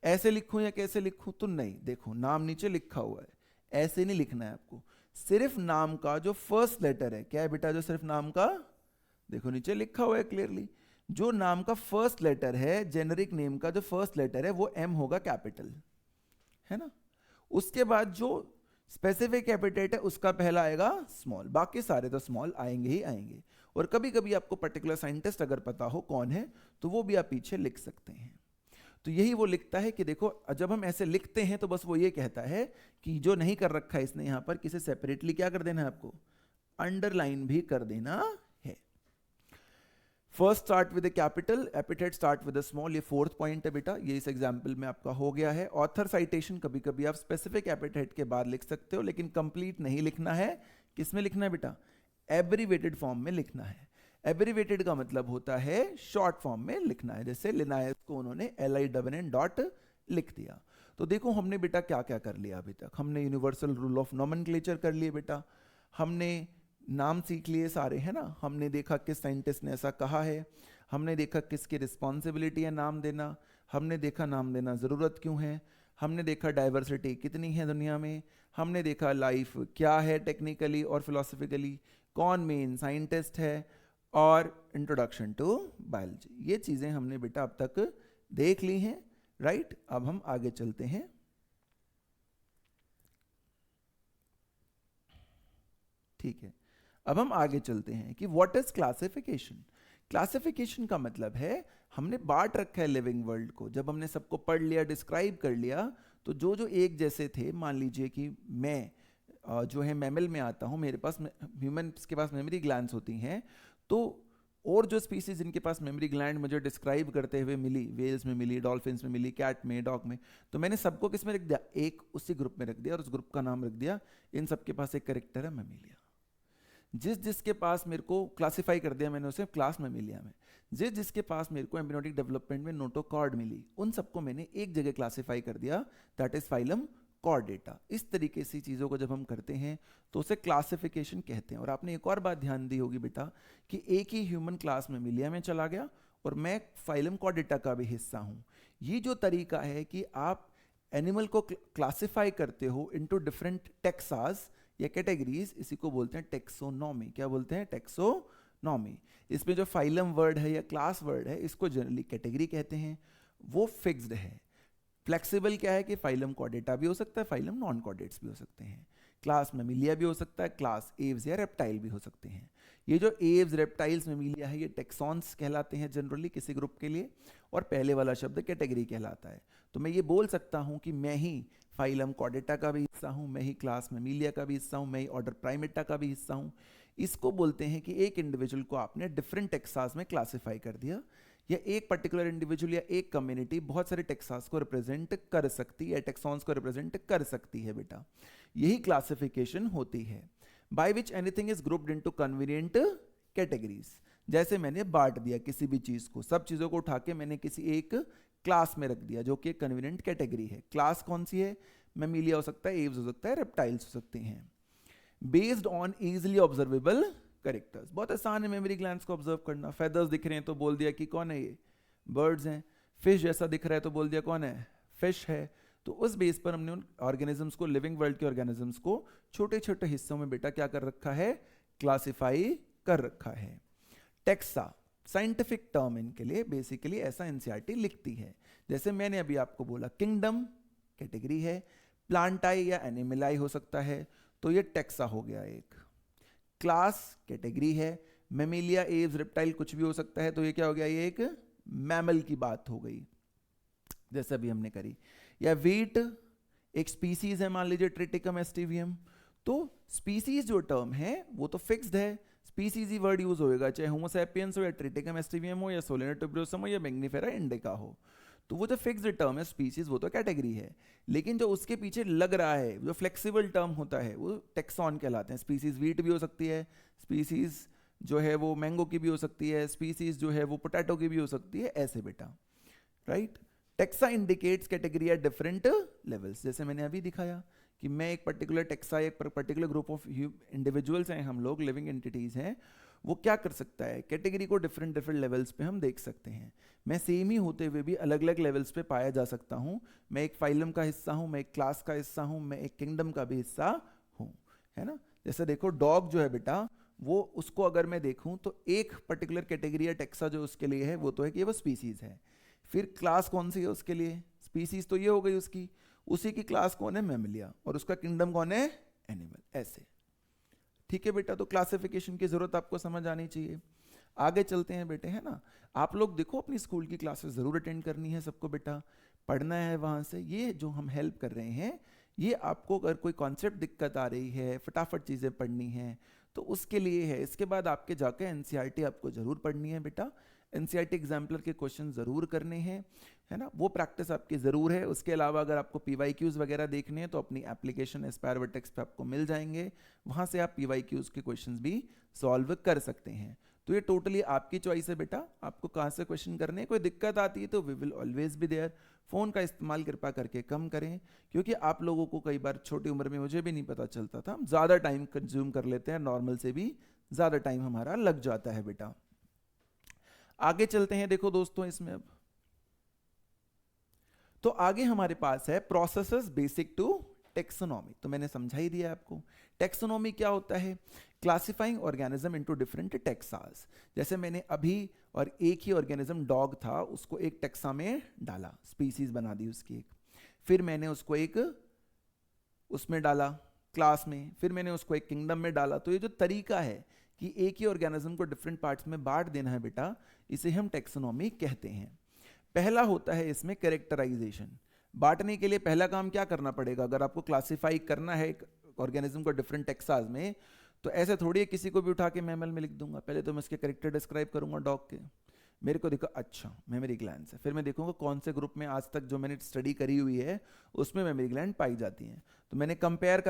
ऐसे लिखूं या कैसे लिखूं, तो नहीं, देखो नाम नीचे लिखा हुआ है, ऐसे नहीं लिखना है आपको। सिर्फ नाम का जो फर्स्ट लेटर है, क्या है बेटा, जो सिर्फ नाम का, देखो नीचे लिखा हुआ है क्लियरली, जो नाम का फर्स्ट लेटर है, जेनरिक नेम का जो फर्स्ट लेटर है वो एम होगा कैपिटल, है ना। उसके बाद जो स्पेसिफिक एपिथेट है उसका पहला आएगा स्मॉल, बाकी सारे तो स्मॉल आएंगे ही आएंगे। और कभी कभी आपको पर्टिकुलर साइंटिस्ट अगर पता हो कौन है तो वो भी आप पीछे लिख सकते हैं। तो यही वो लिखता है कि देखो जब हम ऐसे लिखते हैं तो बस वो ये कहता है कि जो नहीं कर रखा है इसने यहां पर, किसे सेपरेटली क्या कर देना है आपको, अंडरलाइन भी कर देना है। First start with capital, epithet start with small, ये फोर्थ पॉइंट है बेटा, ये इस एग्जांपल में आपका हो गया है। ऑथर साइटेशन, कभी कभी आप स्पेसिफिक एपिथेट के बाद लिख सकते हो, लेकिन कंप्लीट नहीं लिखना है। किस में लिखना है बेटा, एब्रीवेटेड फॉर्म में लिखना है। एब्रीवेटेड का मतलब होता है शॉर्ट फॉर्म में लिखना है, जैसे लिनायस को उन्होंने LINN डॉट लिख दिया। तो देखो हमने बेटा क्या क्या कर लिया अभी तक, हमने यूनिवर्सल रूल ऑफ नॉमेनक्लेचर कर लिए बेटा, हमने नाम सीख लिए सारे, है ना, हमने देखा किस साइंटिस्ट ने ऐसा कहा है, हमने देखा किसकी रिस्पॉन्सिबिलिटी है नाम देना, हमने देखा नाम देना ज़रूरत क्यों है, हमने देखा डाइवर्सिटी कितनी है दुनिया में, हमने देखा लाइफ क्या है टेक्निकली और फिलोसफिकली, कौन मेन साइंटिस्ट है, और इंट्रोडक्शन टू बायोलॉजी। ये चीज़ें हमने बेटा अब तक देख ली हैं, राइट। अब हम आगे चलते हैं। ठीक है, अब हम आगे चलते हैं कि व्हाट इज क्लासिफिकेशन। क्लासिफिकेशन का मतलब है हमने बांट रखा है लिविंग वर्ल्ड को, जब हमने सबको पढ़ लिया, डिस्क्राइब कर लिया, तो जो जो एक जैसे थे, मान लीजिए कि मैं जो है मैमल में आता हूँ, मेरे पास ह्यूमन के पास मेमोरी ग्लैंड्स होती हैं, तो और जो स्पीसीज जिनके पास मेमोरी ग्लैंड मुझे डिस्क्राइब करते हुए मिली, वेल्स में मिली, डॉल्फिन्स में मिली, कैट में, डॉग में, तो मैंने सबको किस में रख दिया, एक उसी ग्रुप में रख दिया, और उस ग्रुप का नाम रख दिया, इन सबके पास एक कैरेक्टर है मेमिलिया। जिस जिसके पास मेरे को क्लासिफाई कर दिया मैंने उसे क्लास मेमिलिया में, जिस जिसके पास मेरे को एम्ब्रियोनिक डेवलपमेंट में नोटोकॉर्ड मिली, उन सबको मैंने एक जगह क्लासिफाई कर दिया, दैट इज फाइलम कॉर्डेटा। इस तरीके से चीज़ों को जब हम करते हैं तो उसे क्लासिफिकेशन कहते हैं। और आपने एक और बात ध्यान दी होगी बेटा कि एक ही ह्यूमन क्लास मेमिलिया में चला गया और मैं फाइलम कॉर्डेटा का भी हिस्सा हूँ। ये जो तरीका है कि आप एनिमल को क्लासिफाई करते हो इनटू डिफरेंट टेक्सास या कैटेगरीज, इसी को बोलते हैं टेक्सोनॉमी। क्या बोलते हैं, टेक्सोनॉमी। इसमें जो फाइलम वर्ड है या क्लास वर्ड है, इसको जनरली कैटेगरी कहते हैं, वो फिक्स्ड है। फ्लेक्सिबल क्या है कि फाइलम कॉर्डेटा भी हो सकता है, फाइलम नॉन कॉर्डेट्स भी हो सकते हैं, क्लास मेमिलिया भी हो सकता है, क्लास एव्स या रेप्टाइल भी हो सकते हैं। ये जो एव्स, रेप्टाइल्स, मेमिलिया है, ये टेक्सॉन्स कहलाते हैं जनरली किसी ग्रुप के लिए, और पहले वाला शब्द कैटेगरी कहलाता है। तो मैं ये बोल सकता हूँ कि मैं ही फाइलम कॉर्डेटा का भी हिस्सा हूँ, मैं ही क्लास मेमिलिया का भी हिस्सा हूँ, मैं ही ऑर्डर प्राइमेटा का भी हिस्सा हूँ। इसको बोलते हैं कि एक इंडिविजुअल को आपने डिफरेंट टेक्सास में क्लासिफाई कर दिया, या एक पर्टिकुलर इंडिविजुअल या एक कम्युनिटी बहुत सारे टेक्सास को रिप्रेजेंट कर सकती है, टेक्सॉन्स को रिप्रेजेंट कर सकती है बेटा। यही क्लासिफिकेशन होती है, by which anything is grouped into convenient categories. जैसे मैंने बांट दिया किसी भी चीज को, सब चीजों को उठा के मैंने किसी एक क्लास में रख दिया जो कि कन्वीनिएंट कैटेगरी है। क्लास कौन सी है, मेमिलिया हो सकता है, एव्स हो सकता है, रेप्टाइल्स हो सकते हैं। Based on easily observable characters, बहुत आसान है मेमोरी ग्लैंड्स को ऑब्जर्व करना। फेदर्स दिख रहे हैं तो बोल दिया कि कौन है ये, बर्ड्स हैं। फिश जैसा दिख रहा है तो बोल दिया कौन है, फिश है। तो उस बेस पर हमने उन ऑर्गेनिजम्स को, लिविंग वर्ल्ड के ऑर्गेनिजम्स को छोटे छोटे हिस्सों में बेटा क्या कर रखा है, क्लासिफाई कर रखा है। टेक्सा साइंटिफिक टर्म इनके लिए, बेसिकली ऐसा एनसीईआरटी लिखती है। जैसे मैंने अभी आपको बोला किंगडम कैटेगरी है, प्लांटाई या एनिमलाई हो सकता है, तो ये टेक्सा हो गया एक। क्लास कैटेगरी है, मेमिलिया, एव्स, रेप्टाइल कुछ भी हो सकता है, तो ये क्या हो गया, ये एक मैमल की बात हो गई जैसे अभी हमने करी। या वीट एक स्पीसीज है, मान लीजिए ट्रिटिकम एस्टिवियम। तो स्पीसीज जो टर्म है वो तो फिक्स्ड है, स्पीसीज ही वर्ड यूज होएगा, चाहे होमो सैपियंस हो या ट्रिटिकम एस्टिवियम हो या सोलेनर ट्यूबरोसम हो या मैग्निफेरा इंडिका हो। तो वो जो फिक्स्ड टर्म है स्पीसीज, वो तो कैटेगरी है, लेकिन जो उसके पीछे लग रहा है, जो फ्लेक्सिबल टर्म होता है, वो टेक्सॉन कहलाते हैं। स्पीसीज वीट भी हो सकती है, स्पीसीज जो है वो मैंगो की भी हो सकती है, स्पीसीज जो है वो पोटैटो की भी हो सकती है, ऐसे बेटा, right. Taxa indicates category at different levels. जैसे मैंने अभी दिखाया कि मैं एक पर्टिकुलर टेक्सा, एक पर्टिकुलर ग्रुप ऑफ इंडिविजुअल्स हैं, हम लोग लिविंग एंटिटीज हैं, वो क्या कर सकता है, कैटेगरी को डिफरेंट डिफरेंट लेवल्स पे हम देख सकते हैं। मैं सेम ही होते हुए भी अलग अलग लेवल्स पे पाया जा सकता हूँ। मैं एक फाइलम का हिस्सा हूँ, मैं एक क्लास का हिस्सा हूँ, मैं एक किंगडम का भी हिस्सा हूँ, है ना। जैसे देखो डॉग जो है बेटा, वो उसको अगर मैं देखूं तो एक पर्टिकुलर कैटेगरी या टेक्सा जो उसके लिए है वो तो है कि वो स्पीसीज है। फिर क्लास कौन सी है उसके लिए, स्पीसीज तो ये हो गई उसकी, उसी की क्लास कौन है, मैमलिया, और उसका किंगडम कौन है, एनिमल, ऐसे। ठीक है बेटा, तो क्लासिफिकेशन की जरूरत आपको समझ आनी चाहिए। आगे चलते हैं बेटे, है ना। आप लोग देखो अपनी स्कूल की क्लासेस जरूर अटेंड करनी है सबको बेटा, पढ़ना है वहां से। ये जो हम हेल्प कर रहे हैं, ये आपको अगर कोई कॉन्सेप्ट दिक्कत आ रही है, फटाफट चीज़ें पढ़नी है, तो उसके लिए है। इसके बाद आपके जाके एनसीईआरटी आपको जरूर पढ़नी है बेटा, एनसीईआरटी एग्जाम्पलर के क्वेश्चन जरूर करने हैं, है ना, वो प्रैक्टिस आपकी ज़रूर है। उसके अलावा अगर आपको पीवाईक्यूज़ वगैरह देखने हैं तो अपनी एप्लीकेशन एस्पायर वर्टेक्स पे आपको मिल जाएंगे, वहाँ से आप पीवाईक्यूज़ के क्वेश्चंस भी सॉल्व कर सकते हैं। तो ये टोटली आपकी चॉइस है बेटा, आपको कहाँ से क्वेश्चन करने हैं। कोई दिक्कत आती है तो we will always be there. Phone का इस्तेमाल कृपा करके कम करें, क्योंकि आप लोगों को कई बार छोटी उम्र में, मुझे भी नहीं पता चलता था, हम ज़्यादा टाइम कंज्यूम कर लेते हैं, नॉर्मल से भी ज़्यादा टाइम हमारा लग जाता है बेटा। आगे चलते हैं, देखो दोस्तों इसमें अब तो आगे हमारे पास है प्रोसेसेस बेसिक टू टेक्सोनॉमी। तो मैंने समझा ही दिया आपको टेक्सोनॉमी क्या होता है, classifying organism into different Texas. जैसे मैंने अभी और एक ही ऑर्गेनिज्म डॉग था, उसको एक टेक्सा में डाला, स्पीसीज बना दी उसकी एक, फिर मैंने उसको एक उसमें डाला क्लास में, फिर मैंने उसको एक किंगडम में डाला। तो ये जो तरीका है कि एक ही ऑर्गेनिज्म को डिफरेंट पार्ट्स में बांट देना है बेटा, इसे हम टेक्सोनॉमी कहते हैं। पहला होता है इसमें कैरेक्टराइजेशन। बांटने के लिए पहला काम क्या करना पड़ेगा, अगर आपको क्लासिफाई करना है एक ऑर्गेनिज्म को डिफरेंट टेक्सास में, तो ऐसे थोड़ी है किसी को भी उठा के मैमल में लिख दूंगा। पहले तो मैं इसके कैरेक्टर डिस्क्राइब करूंगा डॉग के, मेरे को देखो अच्छा मेमोरी ग्लैंड है, फिर मैं देखूंगा कौन से ग्रुप में आज तक जो मैंने स्टडी करी हुई है उसमें मेमोरी ग्लैंड पाई जाती हैं। तो मैंने कंपेयर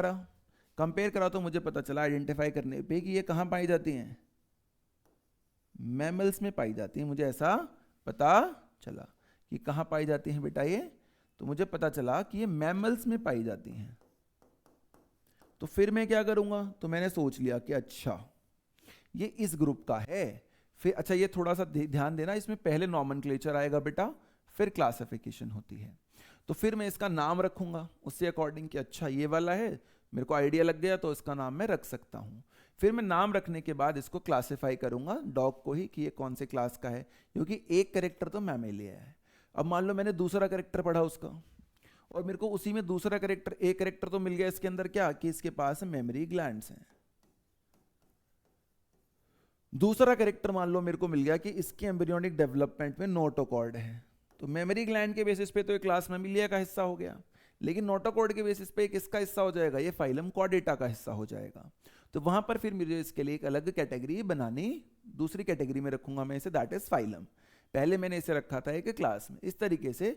करा तो मुझे पता चला आइडेंटिफाई करने पे कि ये कहाँ पाई जाती हैं, मैमल्स में पाई जाती हैं। मुझे ऐसा पता चला कि कहाँ पाई जाती हैं बेटा ये, तो मुझे पता चला कि ये मैमल्स में पाई जाती हैं। तो फिर मैं क्या करूंगा, तो मैंने सोच लिया कि अच्छा ये इस ग्रुप का है। फिर अच्छा ये थोड़ा सा ध्यान देना, इसमें पहले नॉमेनक्लेचर आएगा बेटा, फिर क्लासिफिकेशन होती है। तो फिर मैं इसका नाम रखूंगा उससे अकॉर्डिंग कि अच्छा ये वाला है, मेरे को आइडिया लग गया तो इसका नाम मैं रख सकता हूँ। फिर मैं नाम रखने के बाद इसको क्लासिफाई करूंगा डॉग को ही कि ये कौन से क्लास का है, क्योंकि एक कैरेक्टर तो मैमेलिया है। अब मान लो मैंने दूसरा कैरेक्टर पढ़ा उसका, और मेरे को उसी में दूसरा कैरेक्टर, एक कैरेक्टर तो मिल गया इसके अंदर क्या कि इसके पास मेमोरी ग्लैंड्स हैं। दूसरा कैरेक्टर मान लो मेरे को मिल गया कि इसके एम्ब्रियोनिक डेवलपमेंट में नोटोकॉर्ड है। तो मेमोरी ग्लैंड के बेसिस पे तो ये क्लास मैमिलिया का हिस्सा हो गया, लेकिन नोटोकॉर्ड के बेसिस पे किसका हिस्सा हो जाएगा, ये फाइलम कॉर्डेटा का हिस्सा हो जाएगा। तो वहां पर फिर मुझे इसके लिए एक अलग कैटेगरी बनानी, दूसरी कैटेगरी में रखूंगा मैं इसे, दैट इज फाइलम। पहले मैंने इसे रखा था एक क्लास में। इस तरीके से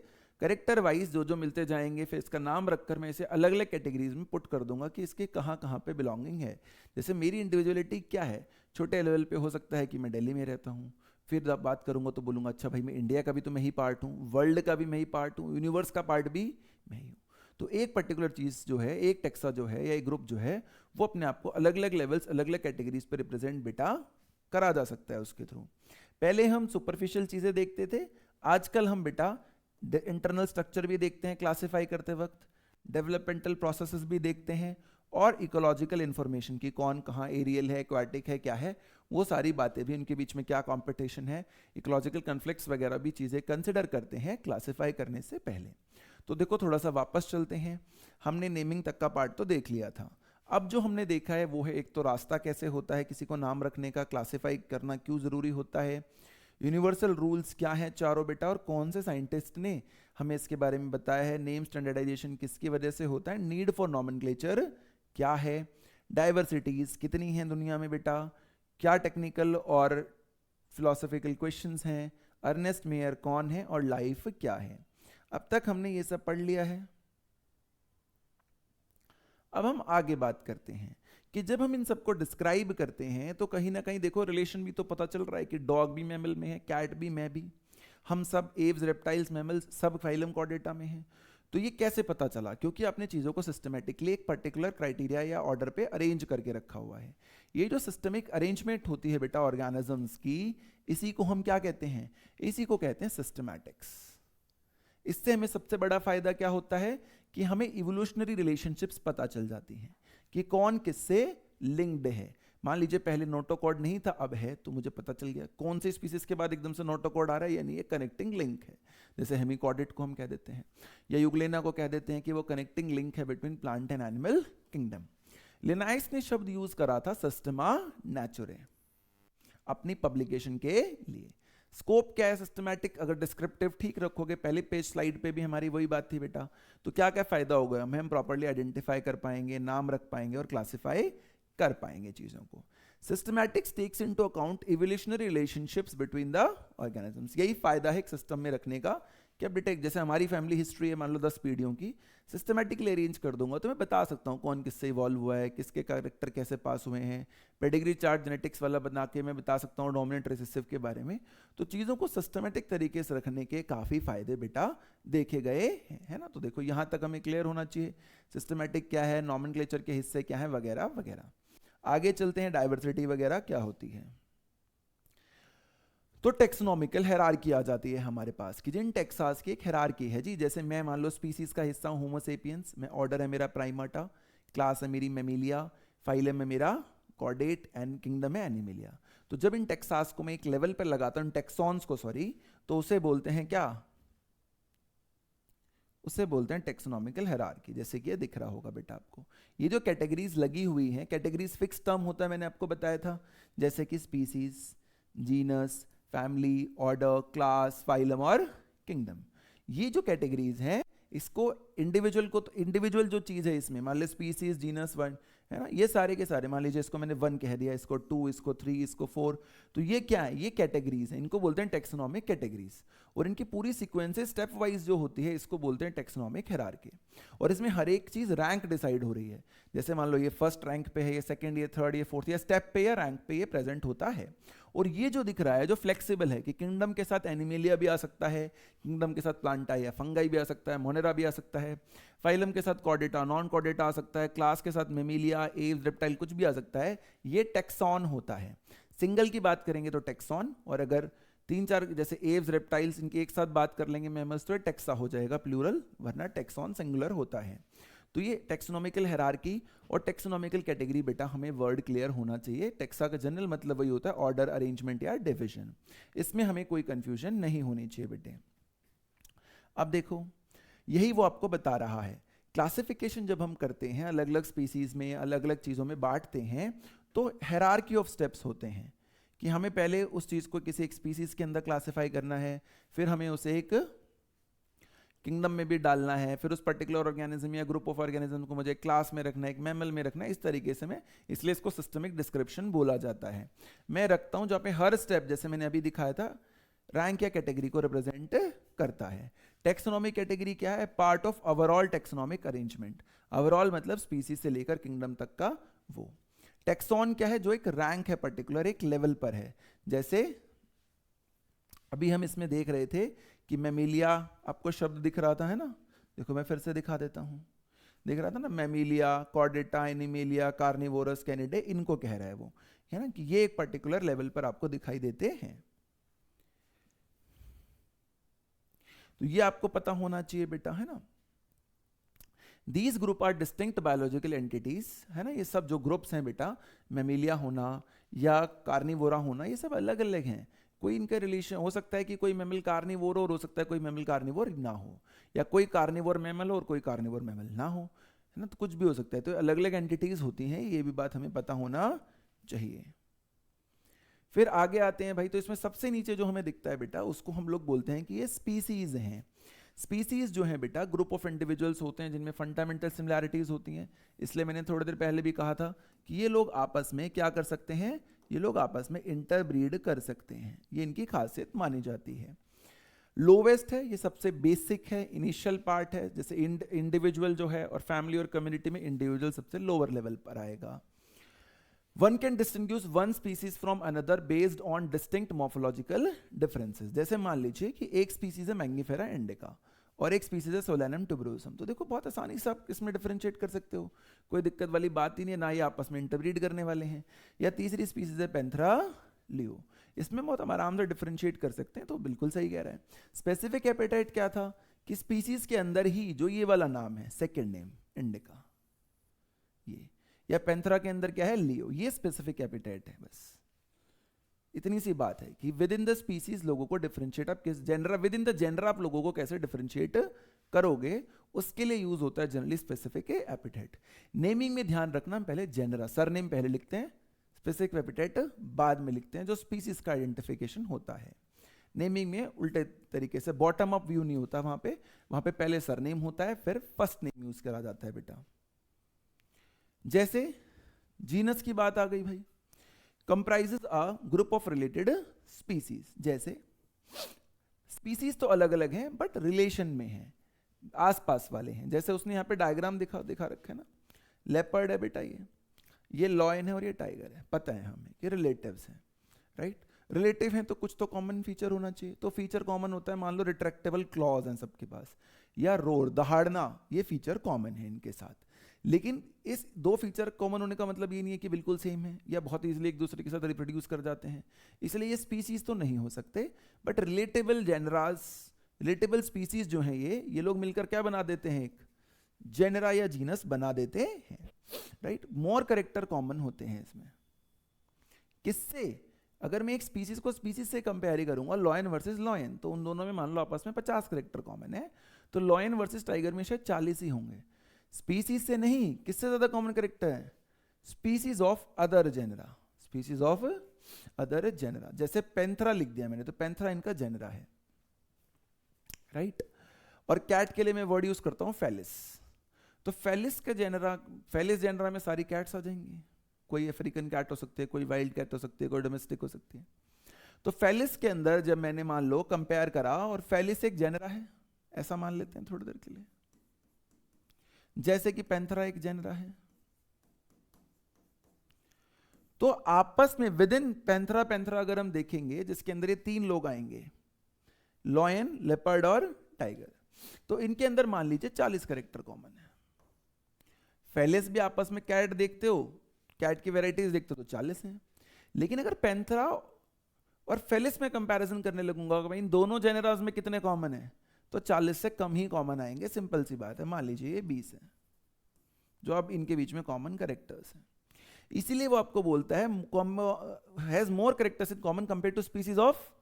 करेक्टर वाइज जो जो मिलते जाएंगे, फिर इसका नाम रखकर मैं इसे अलग अलग कैटेगरीज में पुट कर दूंगा कि इसके कहाँ कहाँ पे बिलोंगिंग है। जैसे मेरी इंडिविजुअलिटी क्या है, छोटे लेवल पे हो सकता है कि मैं दिल्ली में रहता हूँ, फिर जब बात करूंगा तो बोलूंगा अच्छा भाई मैं इंडिया का भी तो मैं ही पार्ट हूँ, वर्ल्ड का भी मैं ही पार्ट हूँ, यूनिवर्स का पार्ट भी मैं ही हूँ। तो एक पर्टिकुलर चीज़ जो है, एक टेक्सा जो है या एक ग्रुप जो है, वो अपने आप को अलग अलग लेवल्स, अलग अलग कैटेगरीज पर रिप्रेजेंट बेटा करा जा सकता है उसके थ्रू। पहले हम सुपरफिशियल चीज़ें देखते थे, आजकल हम बेटा इंटरनल स्ट्रक्चर भी देखते हैं क्लासिफाई करते वक्त, डेवलपमेंटल प्रोसेसेस भी देखते हैं, और इकोलॉजिकल इंफॉर्मेशन की कौन कहाँ एरियल है, एक्वाटिक है, क्या है, वो सारी बातें भी, उनके बीच में क्या कंपटीशन है, इकोलॉजिकल कन्फ्लिक्ट्स वगैरह भी चीज़ें कंसिडर करते हैं क्लासिफाई करने से पहले। तो देखो थोड़ा सा वापस चलते हैं, हमने नेमिंग तक का पार्ट तो देख लिया था। अब जो हमने देखा है वो है एक तो रास्ता कैसे होता है किसी को नाम रखने का, क्लासिफाई करना क्यों ज़रूरी होता है, यूनिवर्सल रूल्स क्या हैं चारों बेटा, और कौन से साइंटिस्ट ने हमें इसके बारे में बताया है, नेम स्टैंडर्डाइजेशन किसकी वजह से होता है, नीड फॉर नॉमेनक्लेचर क्या है, डाइवर्सिटीज कितनी हैं दुनिया में बेटा, क्या टेक्निकल और फिलोसॉफिकल क्वेश्चंस हैं, अर्नेस्ट मेयर कौन है, और लाइफ क्या है। अब तक हमने ये सब पढ़ लिया है। अब हम आगे बात करते हैं कि जब हम इन सबको डिस्क्राइब करते हैं तो कहीं ना कहीं देखो रिलेशन भी तो पता चल रहा है कि डॉग भी मैमल में है, कैट भी, मैं भी, हम सब एव्स, रेप्टाइल्स, मैमल्स सब फाइलम कॉर्डेटा में हैं। तो ये कैसे पता चला? क्योंकि आपने चीज़ों को सिस्टमेटिकली एक पर्टिकुलर क्राइटेरिया या ऑर्डर पे अरेंज करके रखा हुआ है। ये जो सिस्टमिक अरेंजमेंट होती है बेटा ऑर्गेनिजम्स की, इसी को हम क्या कहते हैं? इसी को कहते हैं सिस्टमैटिक्स। इससे हमें सबसे बड़ा फायदा क्या होता है कि हमें इवोल्यूशनरी रिलेशनशिप्स पता चल जाती हैं कि कौन किससे लिंक्ड है। मान लीजिए पहले नोटोकॉर्ड नहीं था, अब है, तो मुझे पता चल गया कौन से स्पीसीज के बाद एकदम से नोटोकॉर्ड आ रहा है, यानी ये कनेक्टिंग लिंक है। जैसे हेमिकॉर्डेट को हम कह देते हैं, या यूग्लेना को कह देते हैं कि वो कनेक्टिंग लिंक है between plant and animal kingdom. Linnaeus ने शब्द यूज करा था सिस्टमा नेचुरे अपनी पब्लिकेशन के लिए। स्कोप क्या है सिस्टमैटिक? अगर डिस्क्रिप्टिव ठीक रखोगे, पहले पेज स्लाइड पे भी हमारी वही बात थी बेटा, तो क्या क्या फायदा होगा? हम प्रॉपर्ली आइडेंटिफाई कर पाएंगे, नाम रख पाएंगे और क्लासिफाई कर पाएंगे चीजों को। Systematics takes into account evolutionary relationships between the organisms. यही फायदा है एक सिस्टम में रखने का कि अब बेटा जैसे हमारी फैमिली हिस्ट्री है मान लो 10 पीढ़ियों की, सिस्टमैटिकली अरेंज कर दूंगा तो मैं बता सकता हूँ कौन किससे इवॉल्व हुआ है, किसके कैरेक्टर कैसे पास हुए हैं। पेडिग्री चार्ट जेनेटिक्स वाला बना के मैं बता सकता हूँ डोमिनेंट रिसेसिव के बारे में। तो चीज़ों को सिस्टमैटिक तरीके से रखने के काफ़ी फायदे बेटा देखे गए हैं, है ना। तो देखो यहाँ तक हमें क्लियर होना चाहिए सिस्टमैटिक क्या है, नॉमेनक्लेचर के हिस्से क्या है, वगैरह वगैरह। आगे चलते हैं, डाइवर्सिटी वगैरह क्या होती है। तो टेक्सोनॉमिकल हायरार्की आ जाती है हमारे पास कि जिन टेक्सास की एक हायरार्की है जी। जैसे मैं मान लो स्पीसीज का हिस्सा हूं होमो सेपियंस, मैं ऑर्डर है मेरा प्राइमाटा, क्लास है मेरी मेमिलिया, फाइलम है मेरा कॉर्डेट एंड किंगडम है एनिमिलिया। तो जब इन टेक्सास को मैं एक लेवल पर लगाता हूं, टेक्सॉन्स को सॉरी, तो उसे बोलते हैं क्या? उसे बोलते हैं टेक्सोनॉमिकल हायरार्की। जैसे कि ये दिख रहा होगा बेटा आपको, ये जो कैटेगरीज लगी हुई हैं, कैटेगरीज फिक्स टर्म होता है, मैंने आपको बताया था, जैसे कि species, genus, family, order, class, phylum और किंगडम। ये जो कैटेगरीज हैं इसको इंडिविजुअल को, तो इंडिविजुअल जो चीज़ है इसमें, मान लो स्पीसीज, जीनस, वन, है ना, ये सारे के सारे, मान लीजिए इसको मैंने 1 कह दिया, इसको 2, इसको 3, इसको 4, तो ये क्या है? ये कैटेगरीज हैं, इनको बोलते हैं टेक्सोनॉमिक कैटेगरीज। और इनकी पूरी सीक्वेंसेस स्टेप वाइज जो होती है इसको बोलते हैं टेक्सोनॉमिक हायरार्की। और इसमें हर एक चीज़ रैंक डिसाइड हो रही है। जैसे मान लो ये फर्स्ट रैंक पे है, ये सेकंड, ये थर्ड, ये फोर्थ, या स्टेप पे या रैंक पे ये प्रेजेंट होता है। और ये जो दिख रहा है जो फ्लेक्सिबल है कि किंगडम के साथ एनिमेलिया भी आ सकता है, किंगडम के साथ प्लांटा या फंगाई भी आ सकता है, मोनेरा भी आ सकता है, फाइलम के साथ कॉर्डेटा, नॉन कॉर्डेटा आ सकता है, क्लास के साथ मेमिलिया, एव्स, रेप्टाइल कुछ भी आ सकता है। ये टेक्सॉन होता है। सिंगल की बात करेंगे तो टेक्सॉन, और अगर 3-4 जैसे एव्स, रेप्टाइल्स, इनकी एक साथ बात कर लेंगे मैमल्स, तो टेक्सा हो जाएगा प्लूरल, वरना टेक्सॉन सिंगुलर होता है। तो ये टेक्सोनॉमिकल हायरार्की और टेक्सोनॉमिकल कैटेगरी बेटा हमें वर्ड क्लियर होना चाहिए। टेक्सा का जनरल मतलब वही होता है ऑर्डर, अरेंजमेंट या डिवीजन। इसमें हमें कोई कंफ्यूजन नहीं होनी चाहिए बेटे। अब देखो यही वो आपको बता रहा है, क्लासिफिकेशन जब हम करते हैं, अलग अलग स्पीसीज में अलग अलग चीज़ों में बांटते हैं, तो हायरार्की ऑफ स्टेप्स होते हैं कि हमें पहले उस चीज़ को किसी एक स्पीसीज के अंदर क्लासिफाई करना है, फिर हमें उसे एक किंगडम में भी डालना है, फिर उस पर्टिकुलर ऑर्गेनिज्म या ग्रुप ऑफ ऑर्गेनिज्म को मुझे क्लास में रखना है, एक मैमल में रखना है, इस तरीके से मैं, इसलिए इसको सिस्टमिक डिस्क्रिप्शन बोला जाता है। मैं रखता हूं जहां पे हर स्टेप, जैसे मैंने अभी दिखाया था, रैंक या कैटेगरी को रिप्रेजेंट करता है। टेक्सोनॉमिक कैटेगरी क्या है? Part of overall taxonomic arrangement. Overall मतलब स्पीसीज से लेकर किंगडम तक का वो। टेक्सॉन क्या है? जो एक रैंक है, पर्टिकुलर एक लेवल पर है। जैसे अभी हम इसमें देख रहे थे कि मेमिलिया, आपको शब्द दिख रहा था, है ना, देखो मैं फिर से दिखा देता हूं, दिख रहा था ना, Mammalia, Chordata, animalia, carnivorous, Canidae, इनको कह रहा है वो, है ना, कि ये एक पर्टिकुलर लेवल पर आपको दिखाई देते हैं। तो ये आपको पता होना चाहिए बेटा, है ना। These group are distinct biological entities, है ना, ये सब जो ग्रुप्स हैं बेटा, मेमिलिया होना या कार्निवोरा होना, ये सब अलग अलग हैं। कोई इनका रिलेशन हो सकता है कि कोई मैमल कार्निवोर और हो सकता है कोई मैमल कार्निवोर ना हो, या कोई कार्निवोर मैमल और कोई कार्निवोर मैमल ना हो, है ना, तो कुछ भी हो सकता है। तो अलग अलग एंटिटीज होती हैं, ये भी बात हमें पता होना चाहिए। फिर आगे आते हैं भाई, तो इसमें सबसे नीचे जो हमें दिखता है बेटा, उसको हम लोग बोलते हैं कि ये स्पीसीज हैं। स्पीसीज जो है बेटा ग्रुप ऑफ इंडिविजुअल्स होते हैं जिनमें फंडामेंटल सिमिलैरिटीज होती हैं। इसलिए मैंने थोड़ी देर पहले भी कहा था कि ये लोग आपस में क्या कर सकते हैं, ये लोग आपस में इंटरब्रीड कर सकते हैं, ये इनकी खासियत मानी जाती है। लोवेस्ट है, ये सबसे बेसिक है, इनिशियल पार्ट है, जैसे इंडिविजुअल जो है, और फैमिली और कम्युनिटी में इंडिविजुअल सबसे लोअर लेवल पर आएगा। One can distinguish one species from another based on distinct morphological differences. जैसे मान लीजिए कि एक स्पीसीज है मैंगिफेरा इंडिका, और एक स्पीसीज है सोलेनम ट्यूबरोसम। तो देखो बहुत आसानी से आप इसमें डिफरेंशिएट कर सकते हो, कोई दिक्कत वाली बात ही नहीं है, ना ही आपस में इंटरब्रीड करने वाले हैं। या तीसरी स्पीसीज है पैंथरा लियो, इसमें बहुत हम आराम से डिफरेंशिएट कर सकते हैं। तो बिल्कुल सही कह रहा है। स्पेसिफिक एपेटाइट क्या था कि स्पीसीज के अंदर ही जो ये वाला नाम है सेकेंड नेम इंडिका, ये, या पैंथरा के अंदर क्या है लियो, ये स्पेसिफिक एपेटाइट है। बस इतनी सी बात है कि विद इन द स्पीसीज लोगों को डिफरेंशिएट, आप किस genera, within the genera आप लोगों को कैसे डिफरेंशिएट करोगे, उसके लिए यूज होता है जनरली स्पेसिफिक एपिटाइट। नेमिंग में ध्यान रखना, पहले जेनरा सरनेम पहले लिखते हैं, स्पेसिफिक एपिटाइट बाद में लिखते हैं, जो स्पीसीज का आइडेंटिफिकेशन होता है। नेमिंग में उल्टे तरीके से बॉटम अप व्यू नहीं होता, वहां पे पहले सरनेम होता है फिर फर्स्ट नेम यूज करा जाता है बेटा। जैसे जीनस की बात आ गई भाई, comprises a group of related species. जैसे स्पीसीज तो अलग अलग हैं बट रिलेशन में हैं, आसपास वाले हैं। जैसे उसने यहाँ पे डायग्राम दिखा रखा है ना, लेपर्ड है बेटा, ये लॉयन है और ये टाइगर है, पता है हमें कि रिलेटिव्स हैं, राइट। रिलेटिव हैं तो कुछ तो कॉमन फीचर होना चाहिए। तो फीचर कॉमन होता है, मान लो रिट्रैक्टेबल क्लॉज हैं सबके पास, या रोर दहाड़ना, ये फीचर कॉमन है इनके साथ। लेकिन इस दो फीचर कॉमन होने का मतलब ये नहीं है कि बिल्कुल सेम है या बहुत इजीली एक दूसरे के साथ रिप्रोड्यूस कर जाते हैं, इसलिए ये स्पीसीज तो नहीं हो सकते। बट रिलेटेबल जेनरास, रिलेटेबल स्पीसीज जो हैं ये लोग मिलकर क्या बना देते हैं, एक जेनरा या जीनस बना देते हैं, राइट। मोर कैरेक्टर कॉमन होते हैं इसमें। किससे? अगर मैं एक स्पीसीज को स्पीसीज से कंपेयर ही करूंगा, लॉयन वर्सेस लॉयन, तो उन दोनों में मान लो आपस में 50 कैरेक्टर कॉमन है, तो लॉयन वर्सेस टाइगर में शायद 40 ही होंगे। स्पीसीज से नहीं, किससे ज्यादा कॉमन कैरेक्टर है? Species of other genre, species of other genre. जैसे पैंथरा लिख दिया मैंने, तो पैंथरा इनका जेनरा है, राइट। और कैट के लिए मैं वर्ड यूज करता हूं फेलिस, तो फेलिस के जेनरा, फेलिस जेनरा में सारी कैट्स आ जाएंगी। कोई अफ्रीकन कैट हो सकती है, कोई वाइल्ड कैट हो सकती है, कोई डोमेस्टिक हो सकती है। तो फेलिस के अंदर जब मैंने मान लो कंपेयर करा, और फेलिस एक जेनरा है ऐसा मान लेते हैं थोड़ी देर के लिए, जैसे कि पैंथरा एक जेनरा है, तो आपस में विद इन पैंथरा अगर हम देखेंगे, जिसके अंदर ये तीन लोग आएंगे, लॉयन, लेपर्ड और टाइगर, तो इनके अंदर मान लीजिए 40 कैरेक्टर कॉमन है। फेलिस भी आपस में कैट देखते हो, कैट की वैरायटीज देखते हो तो 40 हैं। लेकिन अगर पैंथरा और फेलिस में कंपैरिजन करने लगूंगा कि भाई इन दोनों जेनरास में कितने कॉमन है, तो 40 से कम ही कॉमन आएंगे। सिंपल सी बात है, मान लीजिए ये 20 है जो अब इनके बीच में कॉमन कैरेक्टर्स हैं। इसीलिए वो आपको बोलता है has more characters in common compare to species of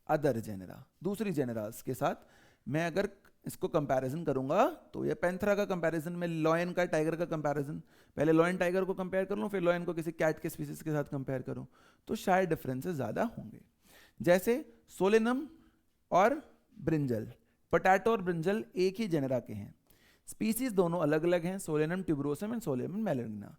other genera. दूसरी जेनरास के साथ मैं अगर इसको कंपैरिजन करूंगा, तो ये पैंथरा का कंपैरिजन में लॉयन का, टाइगर का कंपैरिजन, पहले लॉयन टाइगर को कंपेयर कर लूं, फिर लॉयन को किसी कैट के स्पीसीज के साथ कंपेयर करूं, तो शायद डिफरेंसेस ज्यादा होंगे। जैसे सोलेनम और ब्रिंजल, पोटैटो और ब्रिंजल एक ही जेनरा के हैं, स्पीसीज दोनों अलग अलग हैं, सोलेनम ट्यूबरोसम एंड सोलेनम मेलानिना।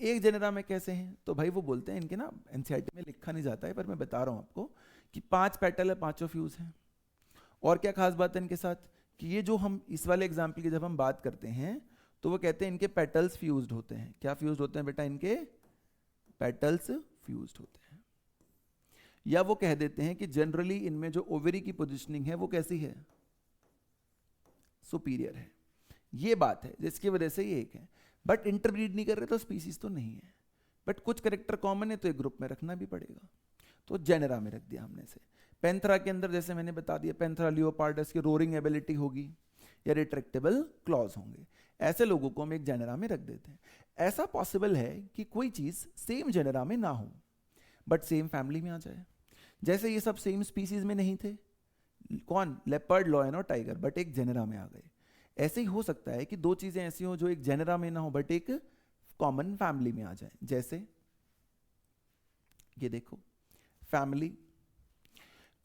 एक जेनरा में कैसे हैं? तो भाई वो बोलते हैं, इनके ना एनसीईआरटी में लिखा नहीं जाता है पर मैं बता रहा हूं आपको, कि 5 पेटल है, 5 फ्यूज हैं। और क्या खास बात है इनके साथ, कि ये जो हम इस वाले एग्जाम्पल की जब हम बात करते हैं, तो वो कहते हैं इनके पेटल्स फ्यूज्ड होते हैं। क्या फ्यूज्ड होते हैं बेटा? इनके पेटल्स फ्यूज्ड होते हैं। या वो कह देते हैं कि जनरली इनमें जो ओवरी की पोजिशनिंग है वो कैसी है? सुपीरियर है। ये बात है जिसकी वजह से ये एक है, बट इंटरब्रीड नहीं कर रहे तो स्पीसीज तो नहीं है, बट कुछ कैरेक्टर कॉमन है तो एक ग्रुप में रखना भी पड़ेगा, तो जेनरा में रख दिया हमने से। पैंथरा के अंदर जैसे मैंने बता दिया, पैंथरा लियोपार्डस की रोरिंग एबिलिटी होगी या रिट्रैक्टेबल क्लॉज होंगे, ऐसे लोगों को हम एक जेनरा में रख देते हैं। ऐसा पॉसिबल है कि कोई चीज सेम जेनरा में ना हो बट सेम फैमिली में आ जाए। जैसे ये सब सेम स्पीसीज में नहीं थे, कौन? लेपर्ड, लॉयन और टाइगर, बट एक जेनरा में आ गए। ऐसे ही हो सकता है कि दो चीजें ऐसी हो जो एक जेनरा में ना हो बट एक कॉमन फैमिली में आ जाए। जैसे ये देखो, फैमिली,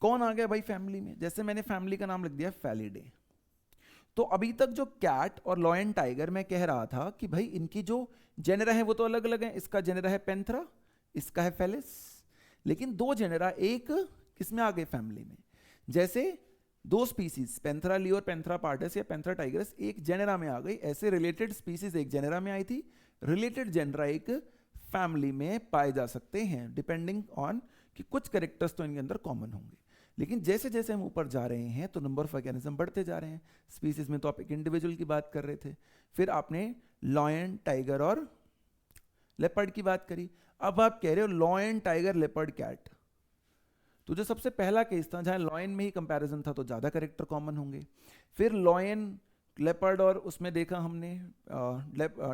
कौन आ गया भाई फैमिली में? जैसे मैंने फैमिली का नाम लिख दिया फेलिडे। तो अभी तक जो कैट और लॉयन टाइगर मैं कह रहा था कि भाई इनकी जो जेनरा है वो तो अलग अलग है, इसका जेनरा है पैंथरा, इसका है फेलिस, लेकिन दो जेनरा एक किसमें आ गए? फैमिली में। जैसे दो स्पीसीज पैंथरा लियो और पैंथरा पार्टस या पैंथरा टाइगरस एक जेनरा में आ गई, ऐसे रिलेटेड स्पीसीज एक जेनरा में आई थी, रिलेटेड जेनरा एक फैमिली में पाए जा सकते हैं, डिपेंडिंग ऑन कि कुछ कैरेक्टर्स तो इनके अंदर कॉमन होंगे। लेकिन जैसे जैसे हम ऊपर जा रहे हैं तो नंबर ऑफ ऑर्गेनिज्म बढ़ते जा रहे हैं। स्पीसीज में तो आप एक इंडिविजुअल की बात कर रहे थे, फिर आपने लॉयन, टाइगर और लेपर्ड की बात करी। अब आप कह रहे हो लॉयन, टाइगर, लेपर्ड, कैट। तो जो सबसे पहला केस था जहां लॉयन में ही कंपैरिजन था तो ज्यादा कैरेक्टर कॉमन होंगे। फिर लॉयन, लेपर्ड और उसमें देखा हमने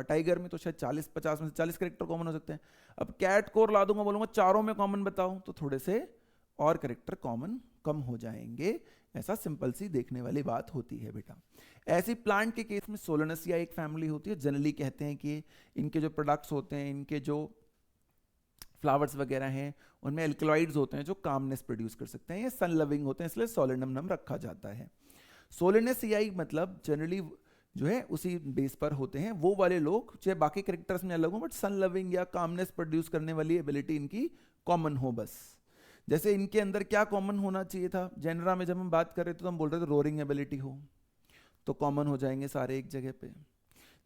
टाइगर में तो शायद 40-50 में से 40 कैरेक्टर कॉमन हो सकते हैं। अब कैट को ला दूंगा, बोलूंगा चारों में कॉमन बताओ, तो थोड़े से और कैरेक्टर कॉमन कम हो जाएंगे। ऐसा सिंपल सी देखने वाली बात होती है बेटा। ऐसी प्लांट के केस में सोलेनेसिया एक फैमिली होती है। जनरली कहते हैं कि इनके जो प्रोडक्ट्स होते हैं, इनके जो फ्लावर्स वगैरह हैं, उनमें एल्कलॉइड्स होते हैं जो कामनेस प्रोड्यूस कर सकते हैं। ये सन लविंग होते हैं, इसलिए सोलेनम नाम रखा जाता है। सोलेनेसियाई मतलब जनरली जो है उसी बेस पर होते हैं वो वाले लोग, चाहे बाकी कैरेक्टर्स में अलग हो, बट सन लविंग या कामनेस प्रोड्यूस करने वाली एबिलिटी इनकी कॉमन हो बस। जैसे इनके अंदर क्या कॉमन होना चाहिए था, जेनरा में जब हम बात कर रहे थे तो हम बोल रहे थे रोरिंग एबिलिटी हो, तो कॉमन हो जाएंगे सारे एक जगह पे।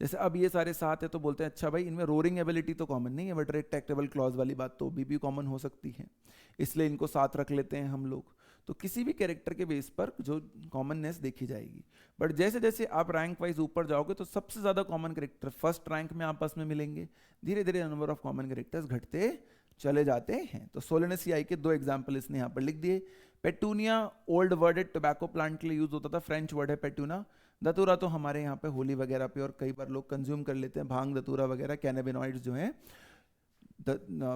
जैसे अब ये सारे 7 है तो बोलते हैं अच्छा भाई इनमें रोरिंग एबिलिटी तो कॉमन नहीं है, बट रेट्रैक्टेबल क्लॉज वाली बात तो भी कॉमन हो सकती है, इसलिए इनको 7 रख लेते हैं हम लोग। तो किसी भी कैरेक्टर के बेस पर जो कॉमननेस देखी जाएगी। बट जैसे जैसे आप रैंक वाइज ऊपर जाओगे तो सबसे ज्यादा कॉमन कैरेक्टर फर्स्ट रैंक में आपस में मिलेंगे, धीरे धीरे नंबर ऑफ कॉमन कैरेक्टर्स घटते चले जाते हैं। तो सोलेनेसियाई के 2 एग्जाम्पल इसने यहाँ पर लिख दिए। पेटूनिया ओल्ड वर्ड है, टोबैको प्लांट के लिए यूज होता था, फ्रेंच वर्ड है पेटूना। दतूरा तो हमारे यहाँ पे होली वगैरह पे और कई बार लोग कंज्यूम कर लेते हैं, भांग दतूरा वगैरह कैनाबिनॉइड्स जो हैं,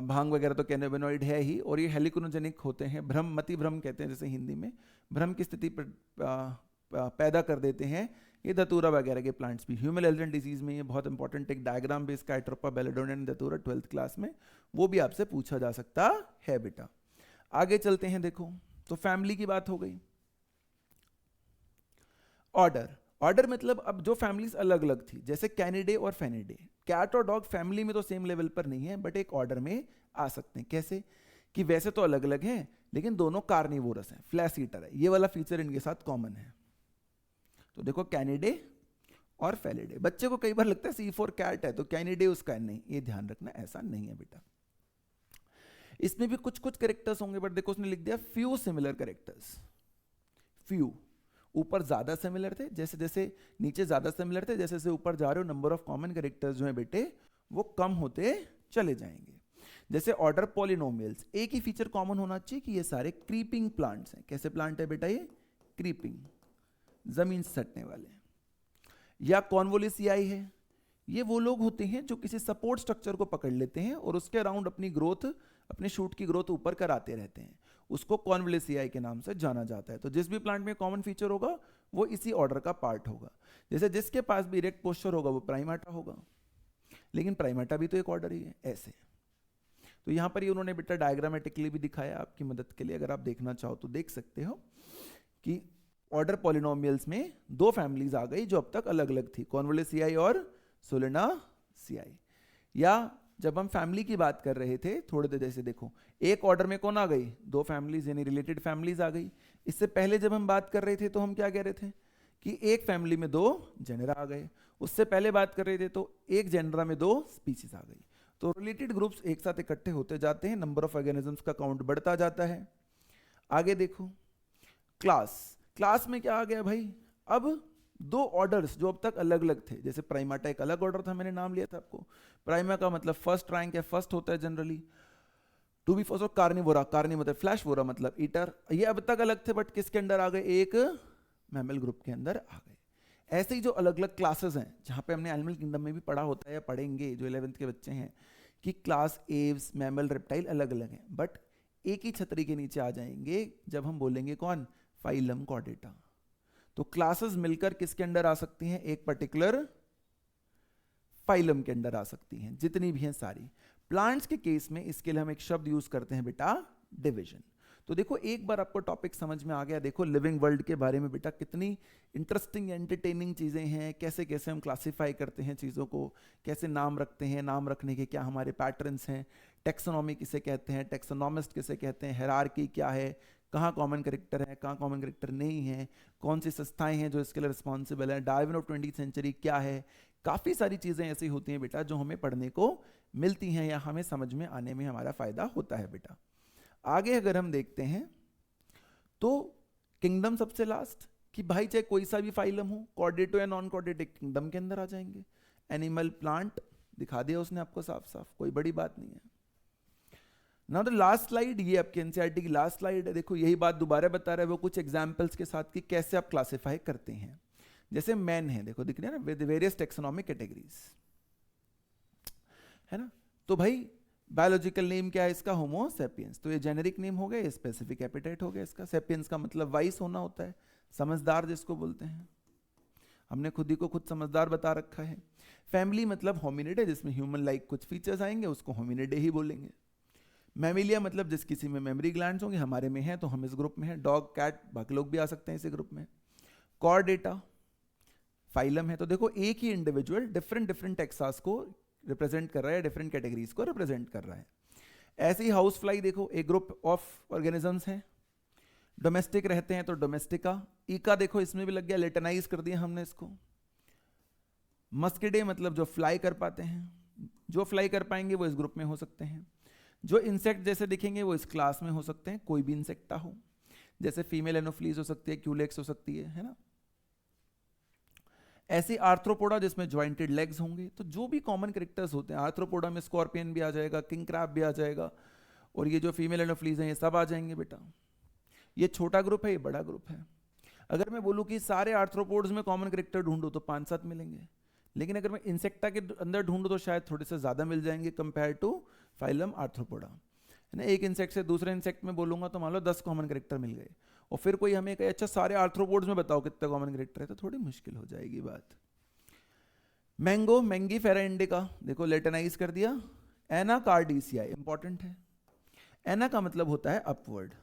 भांग वगैरह तो कैनाबिनॉइड है ही, और ये हेलिकोनोजेनिक होते हैं। भ्रम, मति भ्रम कहते हैं जैसे हिंदी में, भ्रम की स्थिति पैदा कर देते हैं ये दतूरा वगैरह के प्लांट्स भी। ह्यूमन एल्डर डिजीज में ये बहुत इंपॉर्टेंट एक डायग्राम बेस्ड काइट्रोपा belladonna and datura 12th class में, वो भी आपसे पूछा जा सकता है बेटा। आगे चलते हैं, देखो तो फैमिली की बात हो गई। ऑर्डर, ऑर्डर मतलब अब जो फैमिलीज अलग अलग थी, जैसे कैनिडे और फेनिडे, कैट और डॉग फैमिली में तो सेम लेवल पर नहीं है बट एक ऑर्डर में आ सकते हैं। कैसे कि वैसे तो अलग अलग हैं लेकिन दोनों कार्निवोरस हैं, फ्लैश ईटर है, ये वाला फीचर इनके साथ कॉमन है। तो देखो कैनिडे और फेलिडे। बच्चे को कई बार लगता है C4 कैट है तो कैनिडे उसका है, नहीं, ये ध्यान रखना ऐसा नहीं है बेटा। इसमें भी कुछ कुछ कैरेक्टर्स होंगे बट देखो उसने लिख दिया फ्यू सिमिलर कैरेक्टर्स। फ्यू ऊपर ज्यादा सिमिलर थे, जैसे जैसे नीचे ज्यादा सिमिलर थे, जैसे जैसे ऊपर जा रहे हो नंबर ऑफ कॉमन कैरेक्टर्स जो है बेटे वो कम होते चले जाएंगे। जैसे ऑर्डर पॉलिनोमियल्स, एक ही फीचर कॉमन होना चाहिए कि ये सारे क्रीपिंग प्लांट्स हैं। कैसे प्लांट है बेटा ये? क्रीपिंग, जमीन से सटने वाले। या कॉन्वोलिसियाई है, ये वो लोग होते हैं जो किसी सपोर्ट स्ट्रक्चर को पकड़ लेते हैं और उसके अराउंड अपनी ग्रोथ, अपने शूट की ग्रोथ ऊपर कराते रहते हैं, उसको कॉन्वोलिसियाई के नाम से जाना जाता है। तो जिस भी प्लांट में कॉमन फीचर होगा वो इसी ऑर्डर का पार्ट होगा। जैसे जिसके पास भी इरेक्ट पोस्चर होगा वो प्राइमेटा होगा, लेकिन प्राइमेटा भी तो एक ऑर्डर ही है ऐसे। तो यहां पर ये उन्होंने बेटा डायग्रामेटिकली भी दिखाया आपकी मदद के लिए, अगर आप देखना चाहो तो देख सकते हो कि ऑर्डर पॉलिनोमियल्स में 2 फैमिलीज आ गई जो अब तक अलग अलग थी, कॉन्वोलिसियाई और सोलेनासियाई। या जब हम फैमिली की बात कर रहे थे थोड़े देर, जैसे देखो एक ऑर्डर में कौन आ गई? 2 फैमिलीज यानी रिलेटेड फैमिलीज आ गई। इससे पहले जब हम बात कर रहे थे तो हम क्या कह रहे थे कि एक फैमिली में 2 जेनरा आ गए। उससे पहले बात कर रहे थे तो एक जेनरा में 2 स्पीसीज आ गई। तो रिलेटेड ग्रुप्स एक साथ इकट्ठे होते जाते हैं, नंबर ऑफ ऑर्गेनिजम्स का काउंट बढ़ता जाता है। आगे देखो क्लास, क्लास में क्या आ गया भाई? अब 2 ऑर्डर्स जो अब तक अलग अलग थे, जैसे प्राइमेटा एक अलग ऑर्डर था, मैंने नाम लिया था आपको, प्राइमा का मतलब फर्स्ट रैंक है, फर्स्ट होता है generally. To be first, Carnivora, carni मतलब फ्लैशवोरा मतलब ईटर, ये अब तक अलग थे बट किसके अंदर आ गए? एक मैमल ग्रुप के अंदर आ गए। ऐसे ही जो अलग अलग क्लासेस हैं, जहां पे हमने एनिमल किंगडम में भी पढ़ा होता है या पढ़ेंगे जो 11th के बच्चे हैं, कि क्लास एव्स, मैमल, रेप्टाइल अलग अलग हैं बट एक ही छतरी के नीचे आ जाएंगे जब हम बोलेंगे कौन? Phylum Chordata. तो क्लासेस मिलकर किसके अंडर आ सकती हैं? एक पर्टिकुलर फाइलम के अंडर आ सकती हैं, जितनी भी हैं सारी। प्लांट्स के केस में इसके लिए हम एक शब्द यूज करते हैं बेटा, डिवीजन। तो देखो एक बार आपको टॉपिक समझ में आ गया, देखो लिविंग वर्ल्ड के बारे में बेटा कितनी इंटरेस्टिंग एंटरटेनिंग चीजें हैं, कैसे कैसे हम क्लासिफाई करते हैं चीजों को, कैसे नाम रखते हैं, नाम रखने के क्या हमारे पैटर्न्स हैं, टेक्सोनॉमी किसे कहते हैं, टेक्सोनॉमिस्ट किसे कहते हैं, हायरार्की क्या है, कहाँ कॉमन कैरेक्टर है, कहाँ कॉमन कैरेक्टर नहीं है, कौन सी संस्थाएं हैं जो इसके लिए रिस्पॉन्सिबल है, डार्विन ऑफ 20th सेंचुरी क्या है। काफ़ी सारी चीज़ें ऐसी होती हैं बेटा जो हमें पढ़ने को मिलती हैं या हमें समझ में आने में हमारा फ़ायदा होता है बेटा। आगे अगर हम देखते हैं तो किंगडम सबसे लास्ट, कि भाई चाहे कोई सा भी फाइलम हो, कॉर्डेटो या नॉन कॉर्डेटिक किंगडम के अंदर आ जाएंगे। एनिमल, प्लांट दिखा दिया उसने आपको साफ साफ, कोई बड़ी बात नहीं है। नाउ द लास्ट स्लाइड, ये आपके एनसीईआरटी की लास्ट स्लाइड है। देखो यही बात दोबारा बता रहा है वो कुछ एग्जांपल्स के साथ कि कैसे आप क्लासिफाई करते हैं। जैसे मैन है, देखो दिख रहा है ना, विद वेरियस टेक्सोनॉमिक कैटेगरीज, है ना। तो भाई बायोलॉजिकल नेम क्या है इसका, होमो सेपियंस। तो ये जेनेरिक नेम हो गया, ये स्पेसिफिक एपिटाइट हो गया इसका। सेपियंस का मतलब वाइस होना होता है, समझदार जिसको बोलते हैं। हमने खुद ही को खुद समझदार बता रखा है। फैमिली मतलब होमिनिड है, जिसमें ह्यूमन लाइक कुछ फीचर्स आएंगे, उसको होमिनिड ही बोलेंगे। मैमिलिया मतलब जिस किसी में मेमोरी ग्लैंड्स होंगे, हमारे में है तो हम इस ग्रुप में हैं। डॉग, कैट, बाकी लोग भी आ सकते हैं इसी ग्रुप में। कॉर्डेटा फाइलम है, तो देखो एक ही इंडिविजुअल डिफरेंट डिफरेंट टेक्सास को रिप्रेजेंट कर रहा है, डिफरेंट कैटेगरीज को रिप्रेजेंट कर रहा है। ऐसे ही हाउस फ्लाई देखो, एक ग्रुप ऑफ ऑर्गेनिजम्स हैं। डोमेस्टिक रहते हैं तो डोमेस्टिका। ईका देखो इसमें भी लग गया, लेटनाइज कर दिया हमने इसको। मस्किडे मतलब जो फ्लाई कर पाते हैं, जो फ्लाई कर पाएंगे वो इस ग्रुप में हो सकते हैं। जो इंसेक्ट जैसे दिखेंगे वो इस क्लास में हो सकते हैं, कोई भी इंसेक्टा हो। जैसे फीमेल एनोफ्लीज हो सकती है, क्यूलेक्स हो सकती है ना। ऐसे आर्थ्रोपोडा जिसमें ज्वाइंटेड लेग्स होंगे। तो जो भी कॉमन कैरेक्टर्स होते हैं, आर्थ्रोपोडा में स्कॉर्पियन भी आ जाएगा, किंग क्रैब भी आ जाएगा, और ये जो फीमेल एनोफ्लीज हैं ये सब आ जाएंगे बेटा। ये छोटा ग्रुप है, ये बड़ा ग्रुप है। अगर मैं बोलूँ कि सारे आर्थ्रोपोड्स में कॉमन कैरेक्टर ढूंढो तो 5-7 मिलेंगे, लेकिन अगर मैं इंसेक्टा के अंदर ढूंढूं तो शायद थोड़े से ज़्यादा मिल जाएंगे कंपेयर टू फाइलम आर्थ्रोपोडा, है ना। एक इंसेक्ट से दूसरे इंसेक्ट में बोलूंगा तो मान लो 10 कॉमन कैरेक्टर मिल गए, और फिर कोई हमें कहे अच्छा सारे आर्थ्रोपोड्स में बताओ कितने कॉमन कैरेक्टर है, तो थोड़ी मुश्किल हो जाएगी बात। मैंगो, मैंगी फेरा इंडिका, देखो लेटनाइज कर दिया। एनाकार्डिसियाई इंपॉर्टेंट है। एना का मतलब होता है अपवर्ड,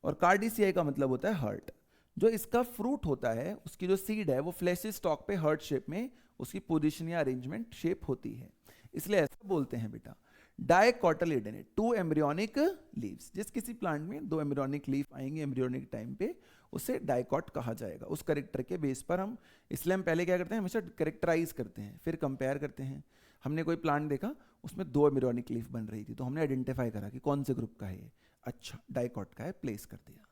और कार्डिसियाई का मतलब होता है हार्ट। जो इसका फ्रूट होता है, उसकी जो सीड है वो फ्लैशी स्टॉक पे हार्ट शेप में उसकी पोजीशन या अरेंजमेंट शेप होती है, इसलिए ऐसा बोलते हैं बेटा। डाइकोटिलेडोनेट, 2 एम्ब्रियोनिक लीव्स। जिस किसी प्लांट में 2 एम्ब्रियोनिक लीफ आएंगे एम्ब्रियोनिक टाइम पे, उसे डाइकॉट कहा जाएगा, उस करेक्टर के बेस पर। हम इसलिए हम पहले क्या करते हैं, हमेशा करेक्टराइज करते हैं, फिर कंपेयर करते हैं। हमने कोई प्लांट देखा उसमें 2 एम्ब्रियोनिक लीफ बन रही थी, तो हमने आइडेंटिफाई करा कि कौन से ग्रुप का है ये, अच्छा डाइकॉट का है, प्लेस कर दिया।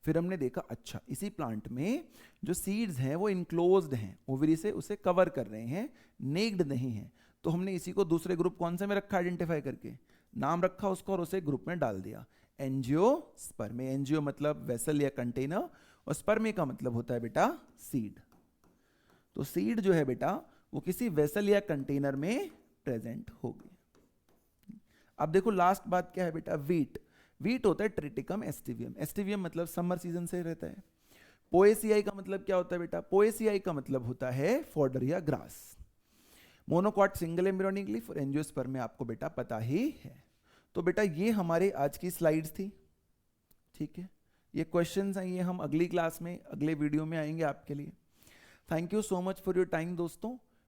फिर हमने देखा अच्छा इसी प्लांट में जो सीड्स हैं वो इनक्लोज्ड हैं, ओवरी से उसे कवर कर रहे हैं, नेक्ड नहीं है, तो हमने इसी को दूसरे ग्रुप कौन से में रखा, आइडेंटिफाई करके नाम रखा उसका और उसे ग्रुप में डाल दिया, एंजियोस्पर्मी। एंजियो मतलब वेसल या कंटेनर, और स्पर्मी का मतलब होता है बेटा सीड। तो सीड जो है बेटा वो किसी वेसल या कंटेनर में प्रेजेंट होगी। अब देखो लास्ट बात क्या है बेटा, वीट। वीट होता है ट्रिटिकम एस्टिवियम। एस्टिवियम मतलब समर सीजन से रहता है। पोएसियाई का मतलब क्या होता है बेटा, पोएसियाई का मतलब होता है फॉडर या grass. Monocot single embryonic leaf, और एंजियोस्पर्म में आपको बेटा पता ही है। तो बेटा ये हमारे आज की स्लाइड्स थी, ठीक है। ये क्वेश्चंस हैं, ये हम अगली क्लास में अगले वीडियो में आएंगे आपके लिए। Thank you so much for your time दोस्तों।